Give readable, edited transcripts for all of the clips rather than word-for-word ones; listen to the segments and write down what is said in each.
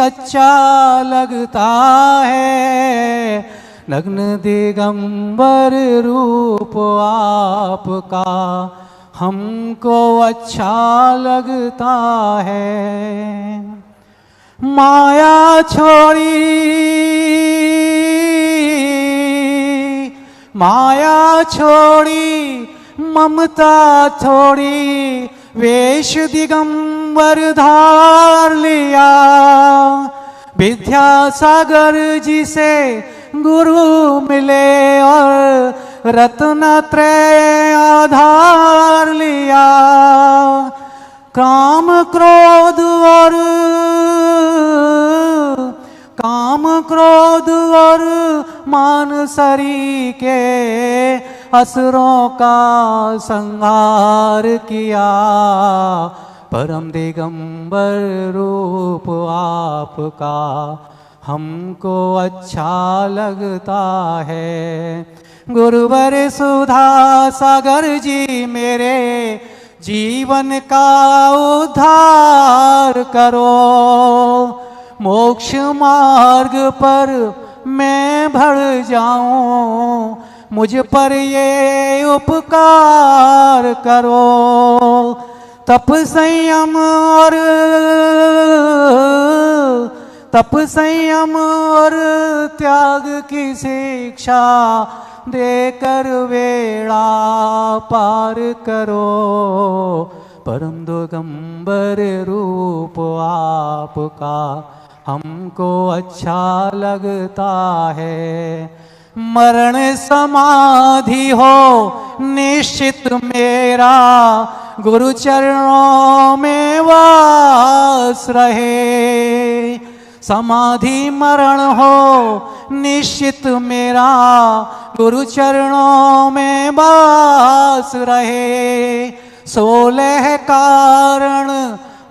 सच्चा लगता है, नग्न दिगंबर रूप आपका हमको अच्छा लगता है। माया छोड़ी, माया छोड़ी, ममता छोड़ी, वेश दिगंबर धार लिया। विद्यासागर जी से गुरु मिले और रत्नत्रय आधार लिया। काम क्रोध और मानसरी के असुरों का संहार किया। परम दिगंबर रूप आपका हमको अच्छा लगता है। गुरुवर सुधा सागर जी मेरे जीवन का उद्धार करो। मोक्ष मार्ग पर मैं बढ़ जाऊं, मुझ पर ये उपकार करो। तप संयम और त्याग की शिक्षा देकर बेड़ा पार करो। परम दिगंबर रूप आपका हमको अच्छा लगता है। मरण समाधि हो निश्चित मेरा, गुरु चरणों में वास रहे। समाधि मरण हो निश्चित मेरा, गुरु चरणों में वास रहे। 16 कारण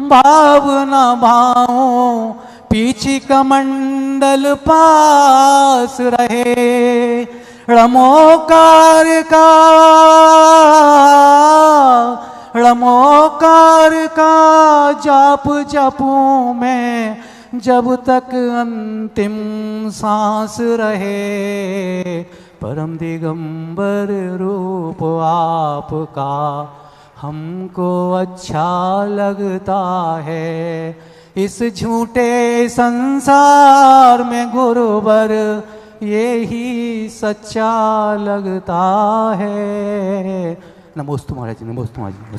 भाव न भाऊं, पीछी कमंडल पास रहे। ळमोकार का जाप जपूं मैं, जब तक अंतिम सांस रहे। परम दिगंबर रूप आपका हमको अच्छा लगता है। इस झूठे संसार में गुरुवर यही सच्चा लगता है। नमोस्तु महाराज जी, नमोस्तु महाराज जी।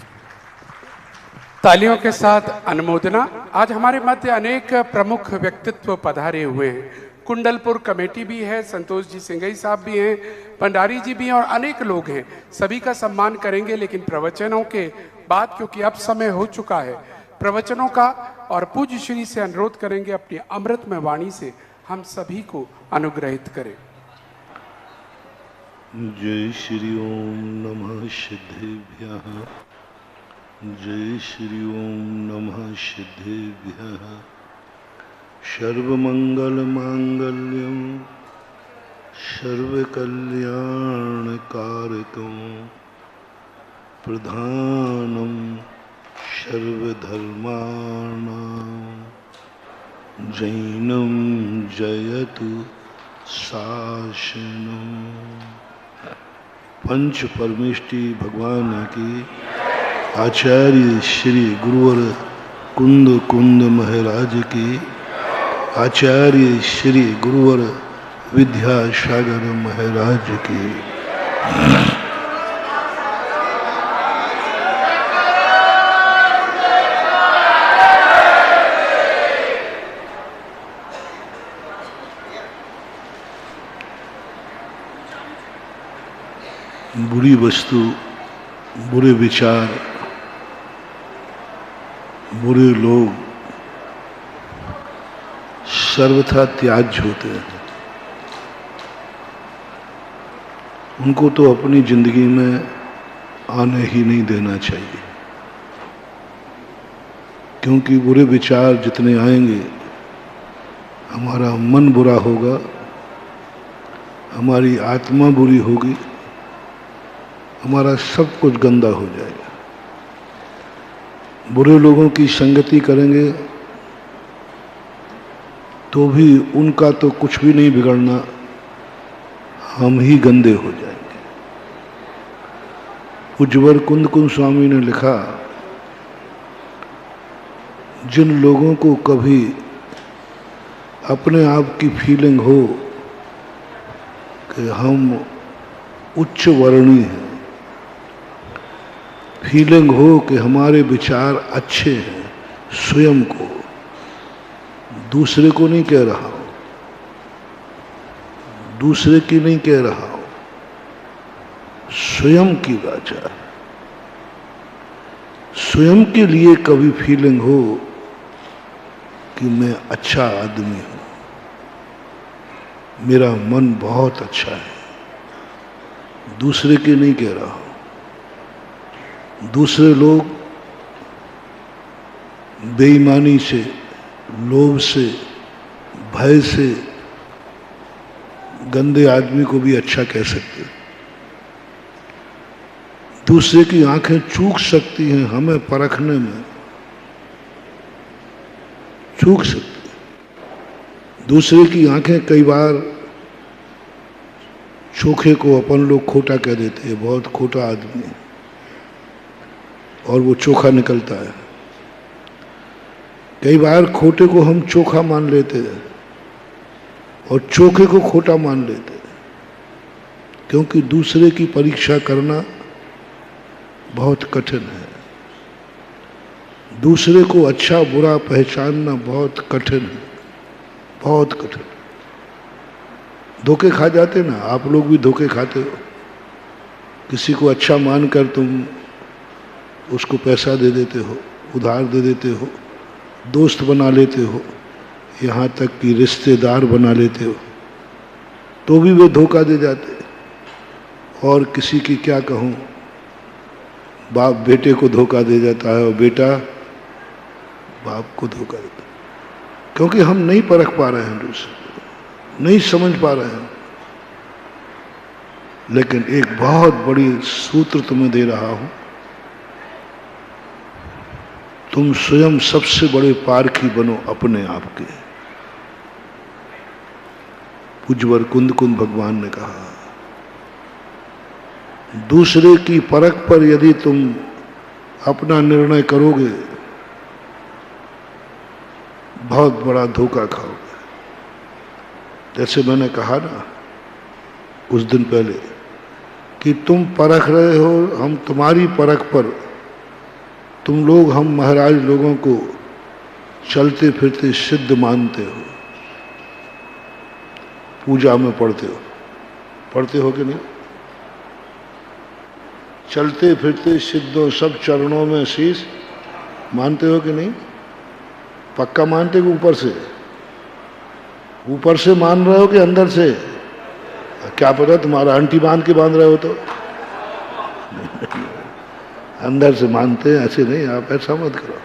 तालियों के साथ अनुमोदना। आज हमारे मध्य अनेक प्रमुख व्यक्तित्व पधारे हुए हैं। कुंडलपुर कमेटी भी है, संतोष जी सिंघई साहब भी हैं, भंडारी जी भी हैं और अनेक लोग हैं। सभी का सम्मान करेंगे, लेकिन प्रवचनों के बाद, क्योंकि अब समय हो चुका है प्रवचनों का, और पूज्य श्री से अनुरोध करेंगे अपनी अमृतमय वाणी से हम सभी को अनुग्रहित करें। जय श्री ओम नमः सिद्धेभ्यः, जय श्री ओम नमः सिद्धेभ्यः। सर्वमंगल मांगल्यं सर्वकल्याणकारकं, प्रधानं सर्वधर्माणां, जैनं जयतु शासनम्। पंच परमेष्टि भगवान की, आचार्य श्री गुरुवर कुंद महाराज की, आचार्य श्री गुरुवर विद्यासागर महाराज की। बुरी वस्तु, बुरे विचार, बुरे लोग सर्वथा त्याज्य होते हैं। उनको तो अपनी जिंदगी में आने ही नहीं देना चाहिए, क्योंकि बुरे विचार जितने आएंगे हमारा मन बुरा होगा, हमारी आत्मा बुरी होगी, हमारा सब कुछ गंदा हो जाएगा। बुरे लोगों की संगति करेंगे तो भी उनका तो कुछ भी नहीं बिगड़ना, हम ही गंदे हो जाएंगे। उज्जवर कुंद कुंद स्वामी ने लिखा, जिन लोगों को कभी अपने आप की फीलिंग हो कि हम उच्च वर्णीय हैं, फीलिंग हो कि हमारे विचार अच्छे हैं, स्वयं को, दूसरे को नहीं कह रहा हूं, दूसरे की नहीं कह रहा हूं, स्वयं की वाचा, स्वयं के लिए कभी फीलिंग हो कि मैं अच्छा आदमी हूं, मेरा मन बहुत अच्छा है, दूसरे की नहीं कह रहा हूं। दूसरे लोग बेईमानी से, लोभ से, भय से गंदे आदमी को भी अच्छा कह सकते हैं। दूसरे की आंखें चूक सकती हैं हमें परखने में, चूक सकती है। दूसरे की आंखें कई बार चोखे को अपन लोग खोटा कह देते हैं, बहुत खोटा आदमी है, और वो चोखा निकलता है। कई बार खोटे को हम चोखा मान लेते हैं और चोखे को खोटा मान लेते हैं, क्योंकि दूसरे की परीक्षा करना बहुत कठिन है। दूसरे को अच्छा बुरा पहचानना बहुत कठिन है, बहुत कठिन। धोखे खा जाते ना, आप लोग भी धोखे खाते हो। किसी को अच्छा मानकर तुम उसको पैसा दे देते हो, उधार दे देते हो, दोस्त बना लेते हो, यहाँ तक कि रिश्तेदार बना लेते हो, तो भी वे धोखा दे जाते। और किसी की क्या कहूँ, बाप बेटे को धोखा दे जाता है और बेटा बाप को धोखा देता है, क्योंकि हम नहीं परख पा रहे हैं, दूसरे को नहीं समझ पा रहे हैं। लेकिन एक बहुत बड़ी सूत्र तुम्हें दे रहा हूं, तुम स्वयं सबसे बड़े पारखी बनो अपने आप के। उज्जवर कुंद कुंद भगवान ने कहा, दूसरे की परख पर यदि तुम अपना निर्णय करोगे, बहुत बड़ा धोखा खाओगे। जैसे मैंने कहा ना उस दिन पहले कि तुम परख रहे हो, हम तुम्हारी परख पर, तुम लोग हम महाराज लोगों को चलते फिरते सिद्ध मानते हो, पूजा में पढ़ते हो कि नहीं? चलते फिरते सिद्धों सब चरणों में शीश मानते हो कि नहीं? पक्का मानते हो? ऊपर से मान रहे हो कि अंदर से? क्या पता तुम्हारा आंटी बांध के बांध रहे हो तो अंदर से मानते हैं, ऐसे नहीं। आप ऐसा मत करो।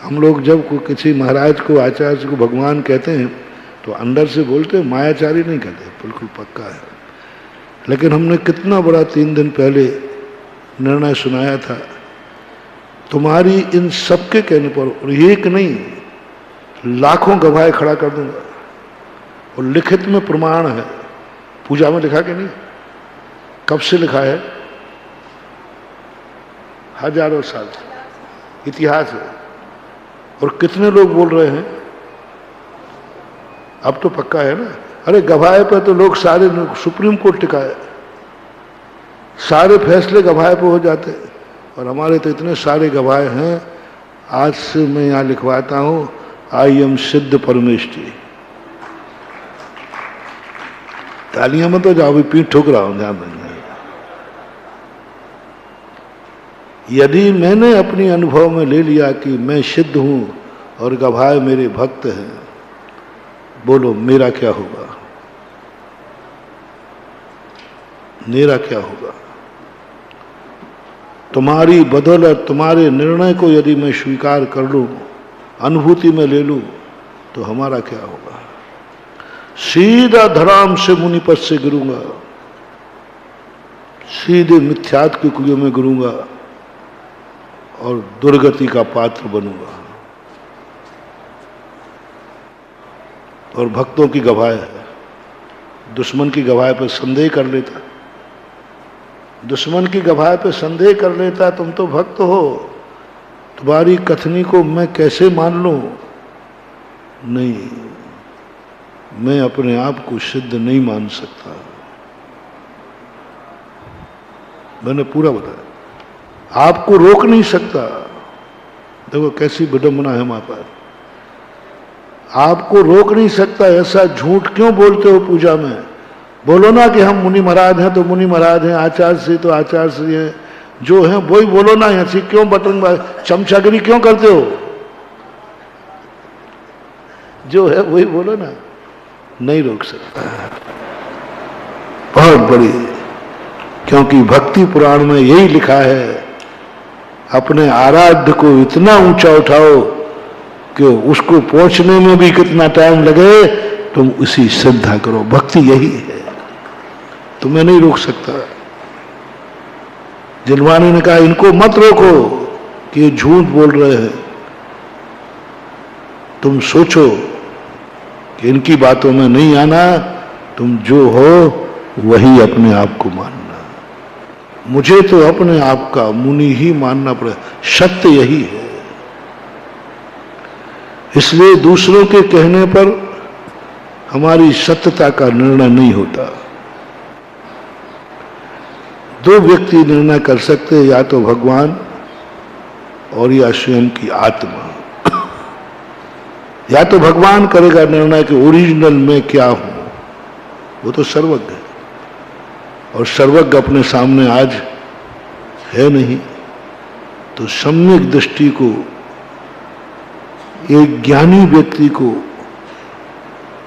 हम लोग जब किसी महाराज को, आचार्य को भगवान कहते हैं तो अंदर से बोलते हैं, मायाचारी नहीं कहते, बिल्कुल पक्का है। लेकिन हमने कितना बड़ा 3 दिन पहले निर्णय सुनाया था, तुम्हारी इन सबके कहने पर, और एक नहीं लाखों गवाह खड़ा कर दूंगा, और लिखित में प्रमाण है। पूजा में लिखा कि नहीं? कब से लिखा है? हजारों साल से इतिहास है। और कितने लोग बोल रहे हैं? अब तो पक्का है ना। अरे गवाह पे तो लोग सारे, सुप्रीम कोर्ट टिकाए, सारे फैसले गवाह पे हो जाते। और हमारे तो इतने सारे गवाह हैं, आज से मैं यहाँ लिखवाता हूँ, आई एम सिद्ध परमेष्ठी। तालियां मत हो जाओ, भी पीठ ठोक रहा हूं, ध्यान देना। यदि मैंने अपनी अनुभव में ले लिया कि मैं सिद्ध हूं और गवाह मेरे भक्त हैं, बोलो मेरा क्या होगा? मेरा क्या होगा? तुम्हारी बदौलत, तुम्हारे निर्णय को यदि मैं स्वीकार कर लूं, अनुभूति में ले लूं, तो हमारा क्या होगा? सीधा धराम से मुनिपद से गिरूंगा, सीधे मिथ्यात्व के कुएं में गिरूंगा और दुर्गति का पात्र बनूंगा। और भक्तों की गवाह है। दुश्मन की गवाह पर संदेह कर लेता, दुश्मन की गवाह पे संदेह कर लेता, तुम तो भक्त हो, तुम्हारी कथनी को मैं कैसे मान लूं? नहीं, मैं अपने आप को सिद्ध नहीं मान सकता। मैंने पूरा बताया, आपको रोक नहीं सकता। देखो कैसी विडंबना है हमारे पास, आपको रोक नहीं सकता। ऐसा झूठ क्यों बोलते हो पूजा में? बोलो ना कि हम मुनि महाराज हैं तो मुनि महाराज हैं, आचार्य से तो आचार्य से हैं, जो है वही बोलो ना। ऐसी क्यों बटन चमचागिरी क्यों करते हो? जो है वही बोलो ना। नहीं रोक सकता, बहुत बड़ी, क्योंकि भक्ति पुराण में यही लिखा है, अपने आराध्य को इतना ऊंचा उठाओ कि उसको पहुंचने में भी कितना टाइम लगे, तुम उसी श्रद्धा करो। भक्ति यही है, तुम्हें नहीं रोक सकता। जिनवानी ने कहा इनको मत रोको कि ये झूठ बोल रहे हैं, तुम सोचो कि इनकी बातों में नहीं आना, तुम जो हो वही अपने आप को मानना। मुझे तो अपने आप का मुनि ही मानना पड़े, सत्य यही है। इसलिए दूसरों के कहने पर हमारी सत्यता का निर्णय नहीं होता। दो व्यक्ति निर्णय कर सकते, या तो भगवान और या स्वयं की आत्मा। या तो भगवान करेगा निर्णय कि ओरिजिनल में क्या हूं, वो तो सर्वज्ञ है, और सर्वज्ञ अपने सामने आज है नहीं। तो सम्यक दृष्टि को, एक ज्ञानी व्यक्ति को,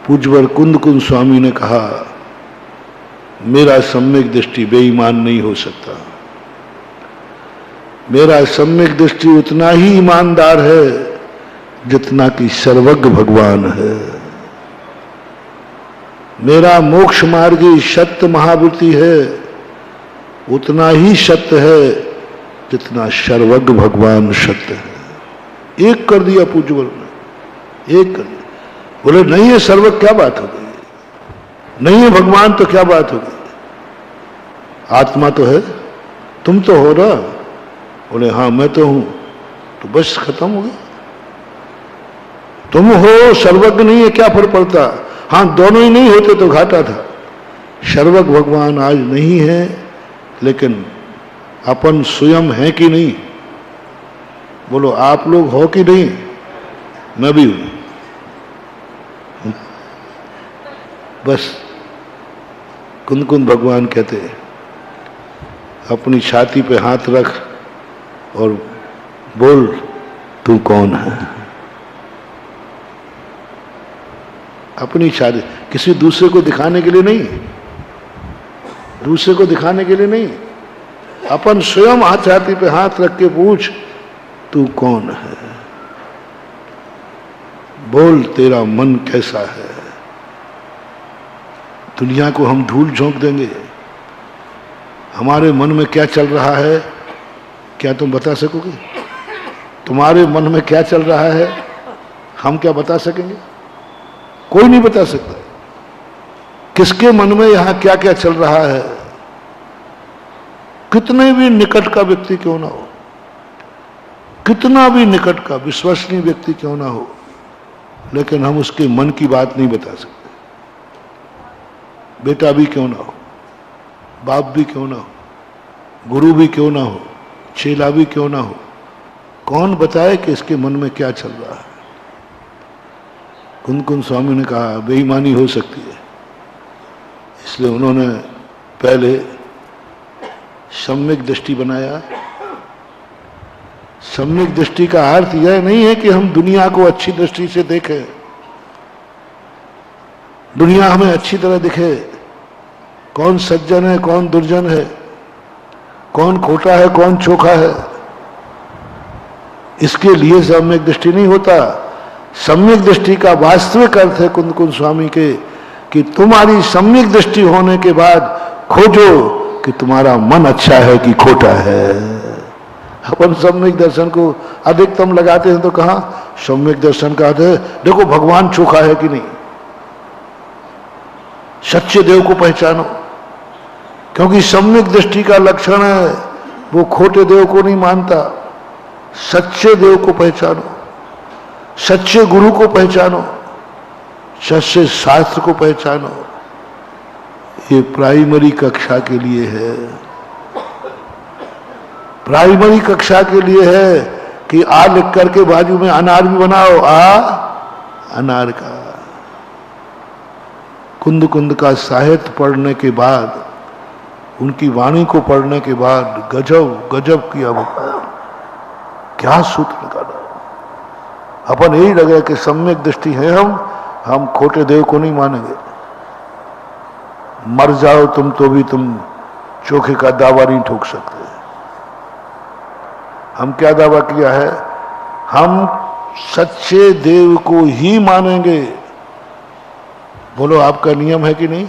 पूज्यवर कुंद कुंद स्वामी ने कहा, मेरा सम्यक दृष्टि बेईमान नहीं हो सकता, मेरा सम्यक दृष्टि उतना ही ईमानदार है जितना कि सर्वज्ञ भगवान है। मेरा मोक्ष मार्गी सत्य महावृत्ति है, उतना ही सत्य है जितना सर्वज्ञ भगवान सत्य है। एक कर दिया पूज्यवर ने, एक कर दिया। बोले नहीं है सर्वज्ञ, क्या बात हो गई? नहीं है भगवान तो क्या बात हो गई? आत्मा तो है, तुम तो हो ना। बोले हाँ मैं तो हूं। तो बस खत्म हो गया। तुम हो, सर्वज्ञ नहीं है, क्या फर्क पड़ता? हाँ दोनों ही नहीं होते तो घाटा था। सर्वज्ञ भगवान आज नहीं है, लेकिन अपन स्वयं है कि नहीं? बोलो आप लोग हो कि नहीं? मैं भी हूं। बस कुंद कुंद भगवान कहते हैं, अपनी छाती पे हाथ रख और बोल तू कौन है। अपनी छाती, किसी दूसरे को दिखाने के लिए नहीं, दूसरे को दिखाने के लिए नहीं, अपन स्वयं हाथ छाती पे हाथ रख के पूछ तू कौन है। बोल तेरा मन कैसा है। दुनिया को हम धूल झोंक देंगे, हमारे मन में क्या चल रहा है क्या तुम बता सकोगे? तुम्हारे मन में क्या चल रहा है हम क्या बता सकेंगे? कोई नहीं बता सकता। किसके मन में यहां क्या क्या चल रहा है, कितने भी निकट का व्यक्ति क्यों ना हो, कितना भी निकट का विश्वसनीय व्यक्ति क्यों ना हो, लेकिन हम उसके मन की बात नहीं बता सकते। बेटा भी क्यों ना हो, बाप भी क्यों ना हो, गुरु भी क्यों ना हो, चेला भी क्यों ना हो, कौन बताए कि इसके मन में क्या चल रहा है? कुंद कुंद स्वामी ने कहा बेईमानी हो सकती है, इसलिए उन्होंने पहले सम्यक दृष्टि बनाया। सम्यक दृष्टि का अर्थ यह नहीं है कि हम दुनिया को अच्छी दृष्टि से देखें, दुनिया हमें अच्छी तरह दिखे, कौन सज्जन है कौन दुर्जन है, कौन खोटा है कौन चोखा है, इसके लिए सम्यक दृष्टि नहीं होता। सम्यक दृष्टि का वास्तविक अर्थ है कुंद कुंद स्वामी के कि तुम्हारी सम्यक दृष्टि होने के बाद खोजो कि तुम्हारा मन अच्छा है कि खोटा है। अपन सम्यक दर्शन को अधिकतम लगाते हैं तो कहा सम्यक दर्शन का अर्थ है देखो भगवान चोखा है कि नहीं, सच्चे देव को पहचानो, क्योंकि सम्यक दृष्टि का लक्षण है वो खोटे देव को नहीं मानता। सच्चे देव को पहचानो, सच्चे गुरु को पहचानो, सच्चे शास्त्र को पहचानो। ये प्राइमरी कक्षा के लिए है, प्राइमरी कक्षा के लिए है कि आ लिख करके बाजू में अनार भी बनाओ, अनार का। कुंद कुंद का साहित्य पढ़ने के बाद, उनकी वाणी को पढ़ने के बाद गजब गजब किया भगवान, क्या सूत्र निकाला। अपन यही लगे कि सम्यक दृष्टि है, हम खोटे देव को नहीं मानेंगे। मर जाओ तुम तो भी तुम चोखे का दावा नहीं ठोक सकते। हम क्या दावा किया है? हम सच्चे देव को ही मानेंगे। बोलो आपका नियम है कि नहीं?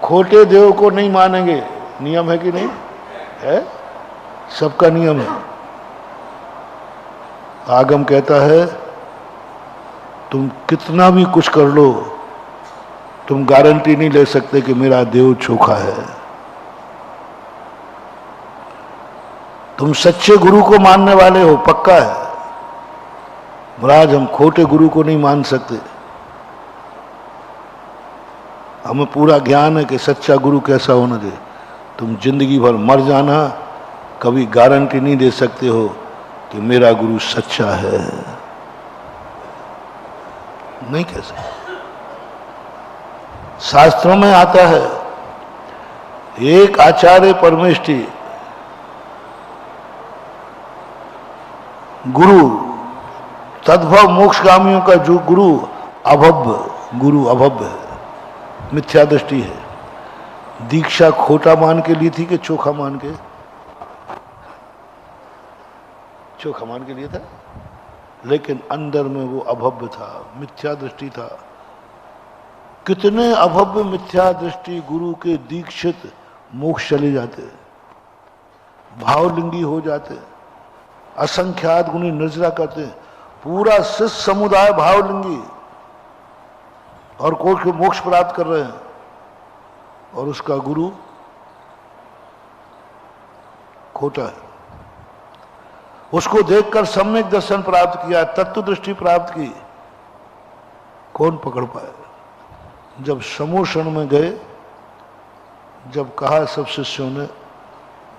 खोटे देव को नहीं मानेंगे, नियम है कि नहीं है? सबका नियम है। आगम कहता है तुम कितना भी कुछ कर लो, तुम गारंटी नहीं ले सकते कि मेरा देव चोखा है। तुम सच्चे गुरु को मानने वाले हो, पक्का है। महाराज हम खोटे गुरु को नहीं मान सकते। हमें पूरा ज्ञान है कि सच्चा गुरु कैसा होना चाहिए। तुम जिंदगी भर मर जाना, कभी गारंटी नहीं दे सकते हो कि मेरा गुरु सच्चा है, नहीं कह सकते। शास्त्रों में आता है एक आचार्य परमेष्टि गुरु, तद्भव मोक्षगामियों का जो गुरु अभव्य है, मिथ्या दृष्टि है। दीक्षा खोटा मान के ली थी कि चोखा मान के? चोखा मान के लिए था, लेकिन अंदर में वो अभव्य था, मिथ्या दृष्टि था। कितने अभव्य मिथ्या दृष्टि गुरु के दीक्षित मोक्ष चले जाते, भावलिंगी हो जाते, असंख्यात गुणी निर्जरा करते। पूरा शिष्य समुदाय भावलिंगी और कोई को मोक्ष प्राप्त कर रहे हैं, और उसका गुरु खोटा है। उसको देखकर सम्यक दर्शन प्राप्त किया, तत्व दृष्टि प्राप्त की, कौन पकड़ पाए? जब समोषण में गए, जब कहा सब शिष्यों ने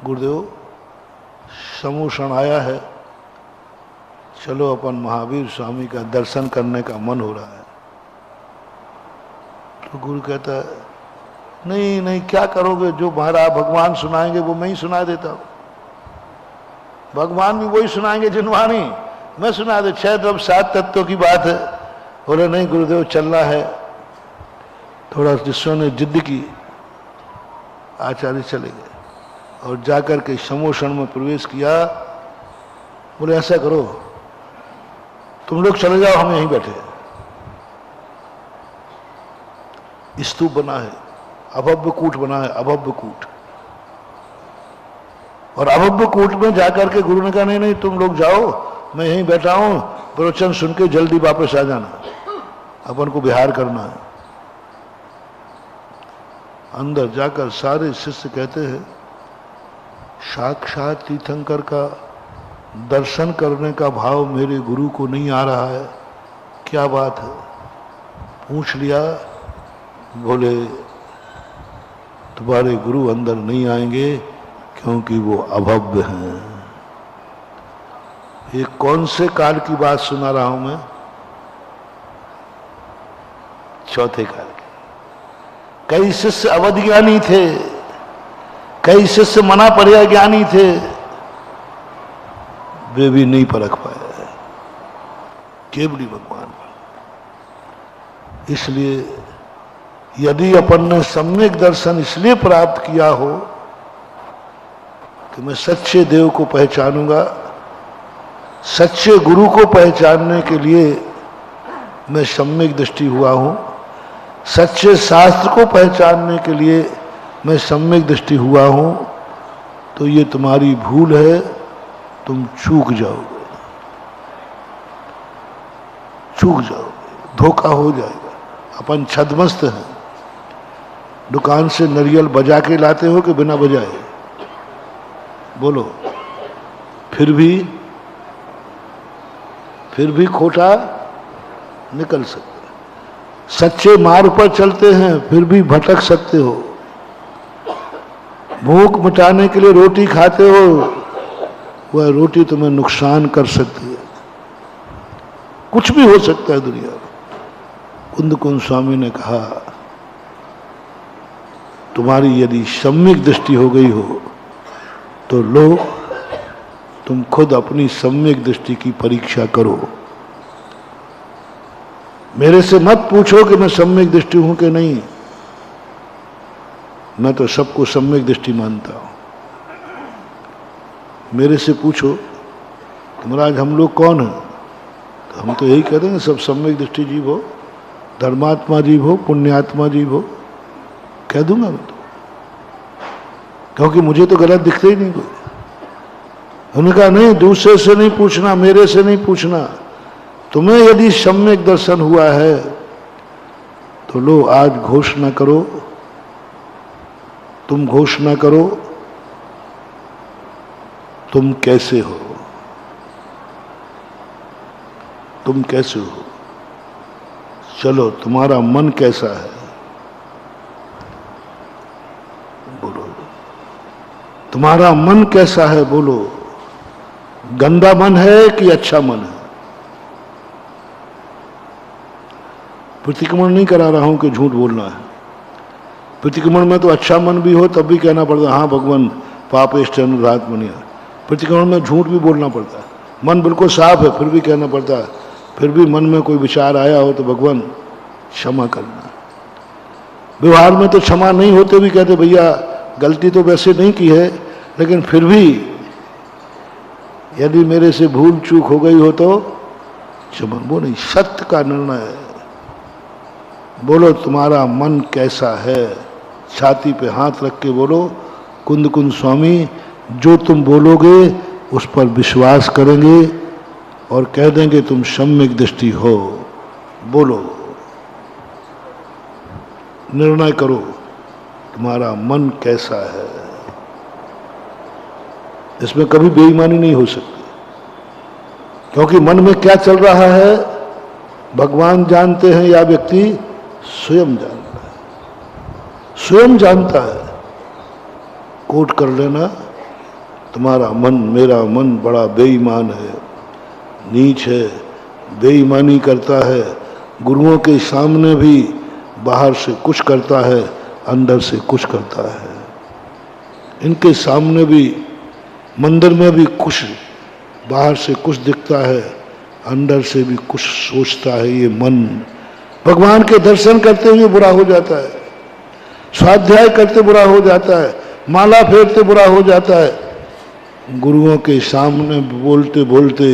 गुरुदेव समोषण आया है, चलो अपन महावीर स्वामी का दर्शन करने का मन हो रहा है। तो गुरु कहता है नहीं नहीं, क्या करोगे? जो महाराज भगवान सुनाएंगे वो मैं ही सुना देता हूं। भगवान भी वही सुनाएंगे जिनवाणी मैं सुना दे। 6 द्रव्य 7 तत्वों की बात है। बोले नहीं गुरुदेव चलना है। थोड़ा शिष्यों ने जिद की, आचार्य चले गए और जाकर के समोषण में प्रवेश किया। बोले ऐसा करो, तुम लोग चले जाओ, हम यहीं बैठे। स्तूप बना है, अभव्य कूट बना है, अभव्य कूट। और अभव्य कूट में जाकर के गुरु ने कहा नहीं नहीं तुम लोग जाओ, मैं यहीं बैठा हूं, प्रवचन सुन के जल्दी वापस आ जाना, अपन को विहार करना है। अंदर जाकर सारे शिष्य कहते हैं साक्षात तीर्थंकर का दर्शन करने का भाव मेरे गुरु को नहीं आ रहा है, क्या बात है? पूछ लिया। बोले तुम्हारे गुरु अंदर नहीं आएंगे क्योंकि वो अभव्य हैं। ये कौन से काल की बात सुना रहा हूं मैं? चौथे काल की। कई शिष्य अवध ज्ञानी थे, कई शिष्य मना पर्याय ज्ञानी थे, वे भी नहीं परख पाए, केवली भगवान। इसलिए यदि अपन ने सम्यक दर्शन इसलिए प्राप्त किया हो कि मैं सच्चे देव को पहचानूंगा, सच्चे गुरु को पहचानने के लिए मैं सम्यक दृष्टि हुआ हूं, सच्चे शास्त्र को पहचानने के लिए मैं सम्यक दृष्टि हुआ हूं, तो ये तुम्हारी भूल है, तुम चूक जाओगे, धोखा हो जाएगा। अपन छद्मस्त हैं, दुकान से नारियल बजा के लाते हो कि बिना बजाए? बोलो। फिर भी खोटा निकल सकता। सच्चे मार्ग पर चलते हैं फिर भी भटक सकते हो। भूख मिटाने के लिए रोटी खाते हो, वह रोटी तुम्हें नुकसान कर सकती है। कुछ भी हो सकता है दुनिया में। कुंद स्वामी ने कहा, तुम्हारी यदि सम्यक दृष्टि हो गई हो तो लो, तुम खुद अपनी सम्यक दृष्टि की परीक्षा करो। मेरे से मत पूछो कि मैं सम्यक दृष्टि हूं कि नहीं। मैं तो सबको सम्यक दृष्टि मानता हूं। मेरे से पूछो कि महाराज हम लोग कौन हैं, तो हम तो यही कहते हैं सब सम्यक दृष्टि जीव हो, धर्मात्मा जीव हो, पुण्यात्मा जीव हो, कह दूंगा मैं तो, क्योंकि मुझे तो गलत दिखते ही नहीं कोई। उन्होंने कहा नहीं, दूसरे से नहीं पूछना, मेरे से नहीं पूछना, तुम्हें यदि सम्यक दर्शन हुआ है तो लो आज घोषणा करो, तुम घोषणा करो तुम कैसे हो, तुम कैसे हो। चलो तुम्हारा मन कैसा है, बोलो। तुम्हारा मन कैसा है, बोलो। गंदा मन है कि अच्छा मन है? प्रतिक्रमण नहीं करा रहा हूं कि झूठ बोलना है। प्रतिक्रमण में तो अच्छा मन भी हो तब भी कहना पड़ता है हाँ भगवान पापेष्ट अनुरात्मनिया। प्रतिक्रमण में झूठ भी बोलना पड़ता है। मन बिल्कुल साफ है फिर भी कहना पड़ता है, फिर भी मन में कोई विचार आया हो तो भगवान क्षमा करना। व्यवहार में तो क्षमा नहीं होते भी कहते भैया गलती तो वैसे नहीं की है, लेकिन फिर भी यदि मेरे से भूल चूक हो गई हो तो क्षमा। वो नहीं, सत्य का निर्णय है। बोलो तुम्हारा मन कैसा है, छाती पे हाथ रख के बोलो। कुंद स्वामी जो तुम बोलोगे उस पर विश्वास करेंगे और कह देंगे तुम सम्यक दृष्टि हो। बोलो, निर्णय करो तुम्हारा मन कैसा है। इसमें कभी बेईमानी नहीं हो सकती, क्योंकि मन में क्या चल रहा है भगवान जानते हैं या व्यक्ति स्वयं जानता है, स्वयं जानता है। कोट कर लेना, तुम्हारा मन, मेरा मन बड़ा बेईमान है, नीच है, बेईमानी करता है, गुरुओं के सामने भी बाहर से कुछ करता है, अंदर से कुछ करता है। इनके सामने भी, मंदिर में भी कुछ, बाहर से कुछ दिखता है, अंदर से भी कुछ सोचता है ये मन। भगवान के दर्शन करते हुए बुरा हो जाता है, स्वाध्याय करते बुरा हो जाता है, माला फेरते बुरा हो जाता है, गुरुओं के सामने बोलते बोलते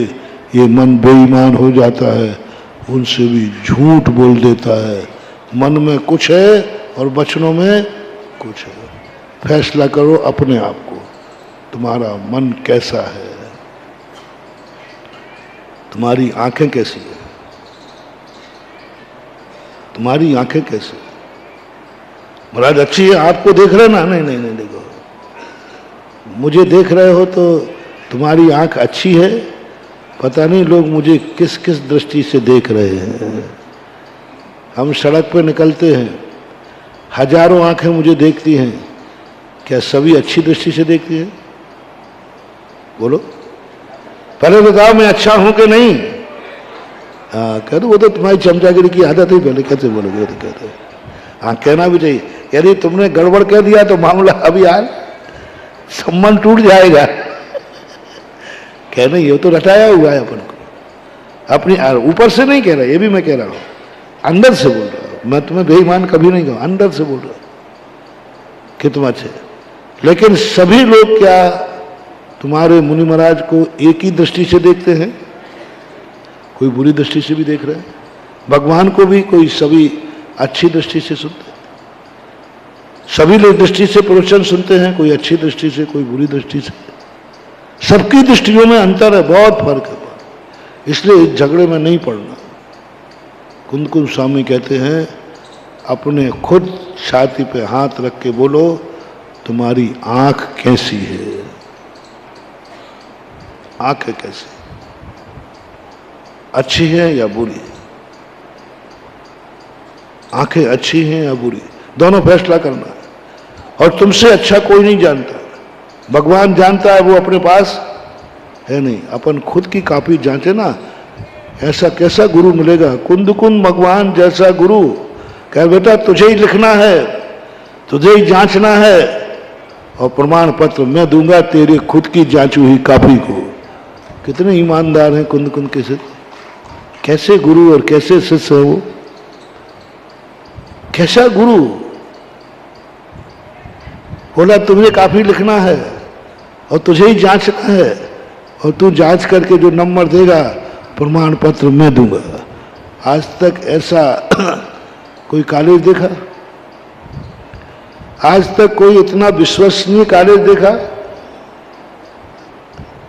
ये मन बेईमान हो जाता है, उनसे भी झूठ बोल देता है। मन में कुछ है और वचनों में कुछ है। फैसला करो अपने आप को, तुम्हारा मन कैसा है, तुम्हारी आंखें कैसी है, तुम्हारी आंखें कैसी है। महाराज अच्छी है, आपको देख रहे ना? नहीं नहीं नहीं, देखो मुझे देख रहे हो तो तुम्हारी आंख अच्छी है, पता नहीं लोग मुझे किस किस दृष्टि से देख रहे हैं। हम सड़क पे निकलते हैं, हजारों आंखें मुझे देखती हैं, क्या सभी अच्छी दृष्टि से देखती हैं? बोलो, पहले बताओ मैं अच्छा हूं कि नहीं? हाँ कह दो, वो तो तुम्हारी चमचागिरी की आदत ही, पहले कैसे बोलोगे? तो कहते हाँ कहना भी चाहिए। यदि तुमने गड़बड़ कह दिया तो मामला अभी यार सम्मान टूट जाएगा। कहना ये तो रटाया हुआ है अपन को, अपनी ऊपर से नहीं कह रहा, ये भी मैं कह रहा हूं, अंदर से बोल रहा हूं। मैं तुम्हें बेईमान कभी नहीं कहूं, अंदर से बोल रहा हूं कि तुम अच्छे। लेकिन सभी लोग क्या तुम्हारे मुनि महाराज को एक ही दृष्टि से देखते हैं? कोई बुरी दृष्टि से भी देख रहे हैं, भगवान को भी कोई सभी अच्छी दृष्टि से सुनते हैं। सभी लोग दृष्टि से प्रवचन सुनते हैं, कोई अच्छी दृष्टि से, कोई बुरी दृष्टि से। सबकी दृष्टियों में अंतर है, बहुत फर्क है। इसलिए इस झगड़े में नहीं पड़ना। कुंद स्वामी कहते हैं अपने खुद छाती पे हाथ रख के बोलो, तुम्हारी आंख कैसी है? आंखें कैसी, अच्छी है या बुरी? आंखें अच्छी हैं या बुरी, दोनों फैसला करना है। और तुमसे अच्छा कोई नहीं जानता, भगवान जानता है, वो अपने पास है नहीं। अपन खुद की कॉपी जांचे ना, ऐसा कैसा गुरु मिलेगा? कुंद कुंद भगवान जैसा गुरु कह बेटा तुझे ही लिखना है, तुझे ही जांचना है, और प्रमाण पत्र मैं दूंगा तेरे खुद की जांची हुई कॉपी को। कितने ईमानदार हैं कुंद कुंद के शिष्य, कैसे गुरु और कैसे शिष्य है वो, कैसा गुरु। बोला तुझे काफी लिखना है और तुझे ही जांचना है, और तू जांच करके जो नंबर देगा प्रमाण पत्र मैं दूंगा। आज तक ऐसा कोई कॉलेज देखा? आज तक कोई इतना विश्वसनीय कॉलेज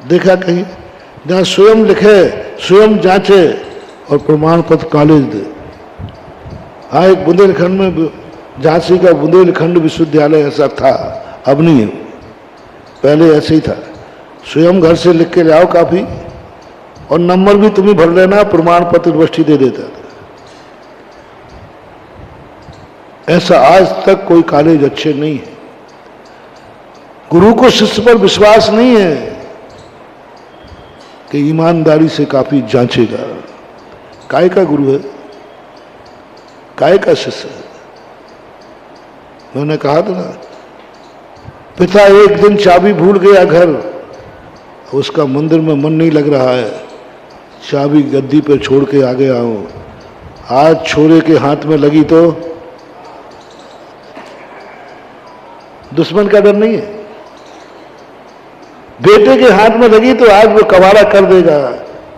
देखा कहीं? जहां स्वयं लिखे, स्वयं जांचे और प्रमाण पत्र कॉलेज दे। हाँ, एक बुंदेलखंड में झांसी का बुंदेलखंड विश्वविद्यालय ऐसा था, अब नहीं है, पहले ऐसे ही था। स्वयं घर से लिख के ले आओ काफी, और नंबर भी तुम्हें भर लेना, प्रमाण पत्र यूनिवर्सिटी दे देता था। ऐसा आज तक कोई कॉलेज अच्छे नहीं है। गुरु को शिष्य पर विश्वास नहीं है कि ईमानदारी से काफी जांचेगा। काय का गुरु है, काय का शिष्य है? मैंने कहा था ना, पिता एक दिन चाबी भूल गया घर, उसका मंदिर में मन नहीं लग रहा है, चाबी गद्दी पे छोड़ के आ गया हूं। आज छोरे के हाथ में लगी तो दुश्मन का डर नहीं है, बेटे के हाथ में लगी तो आज वो कबाड़ा कर देगा।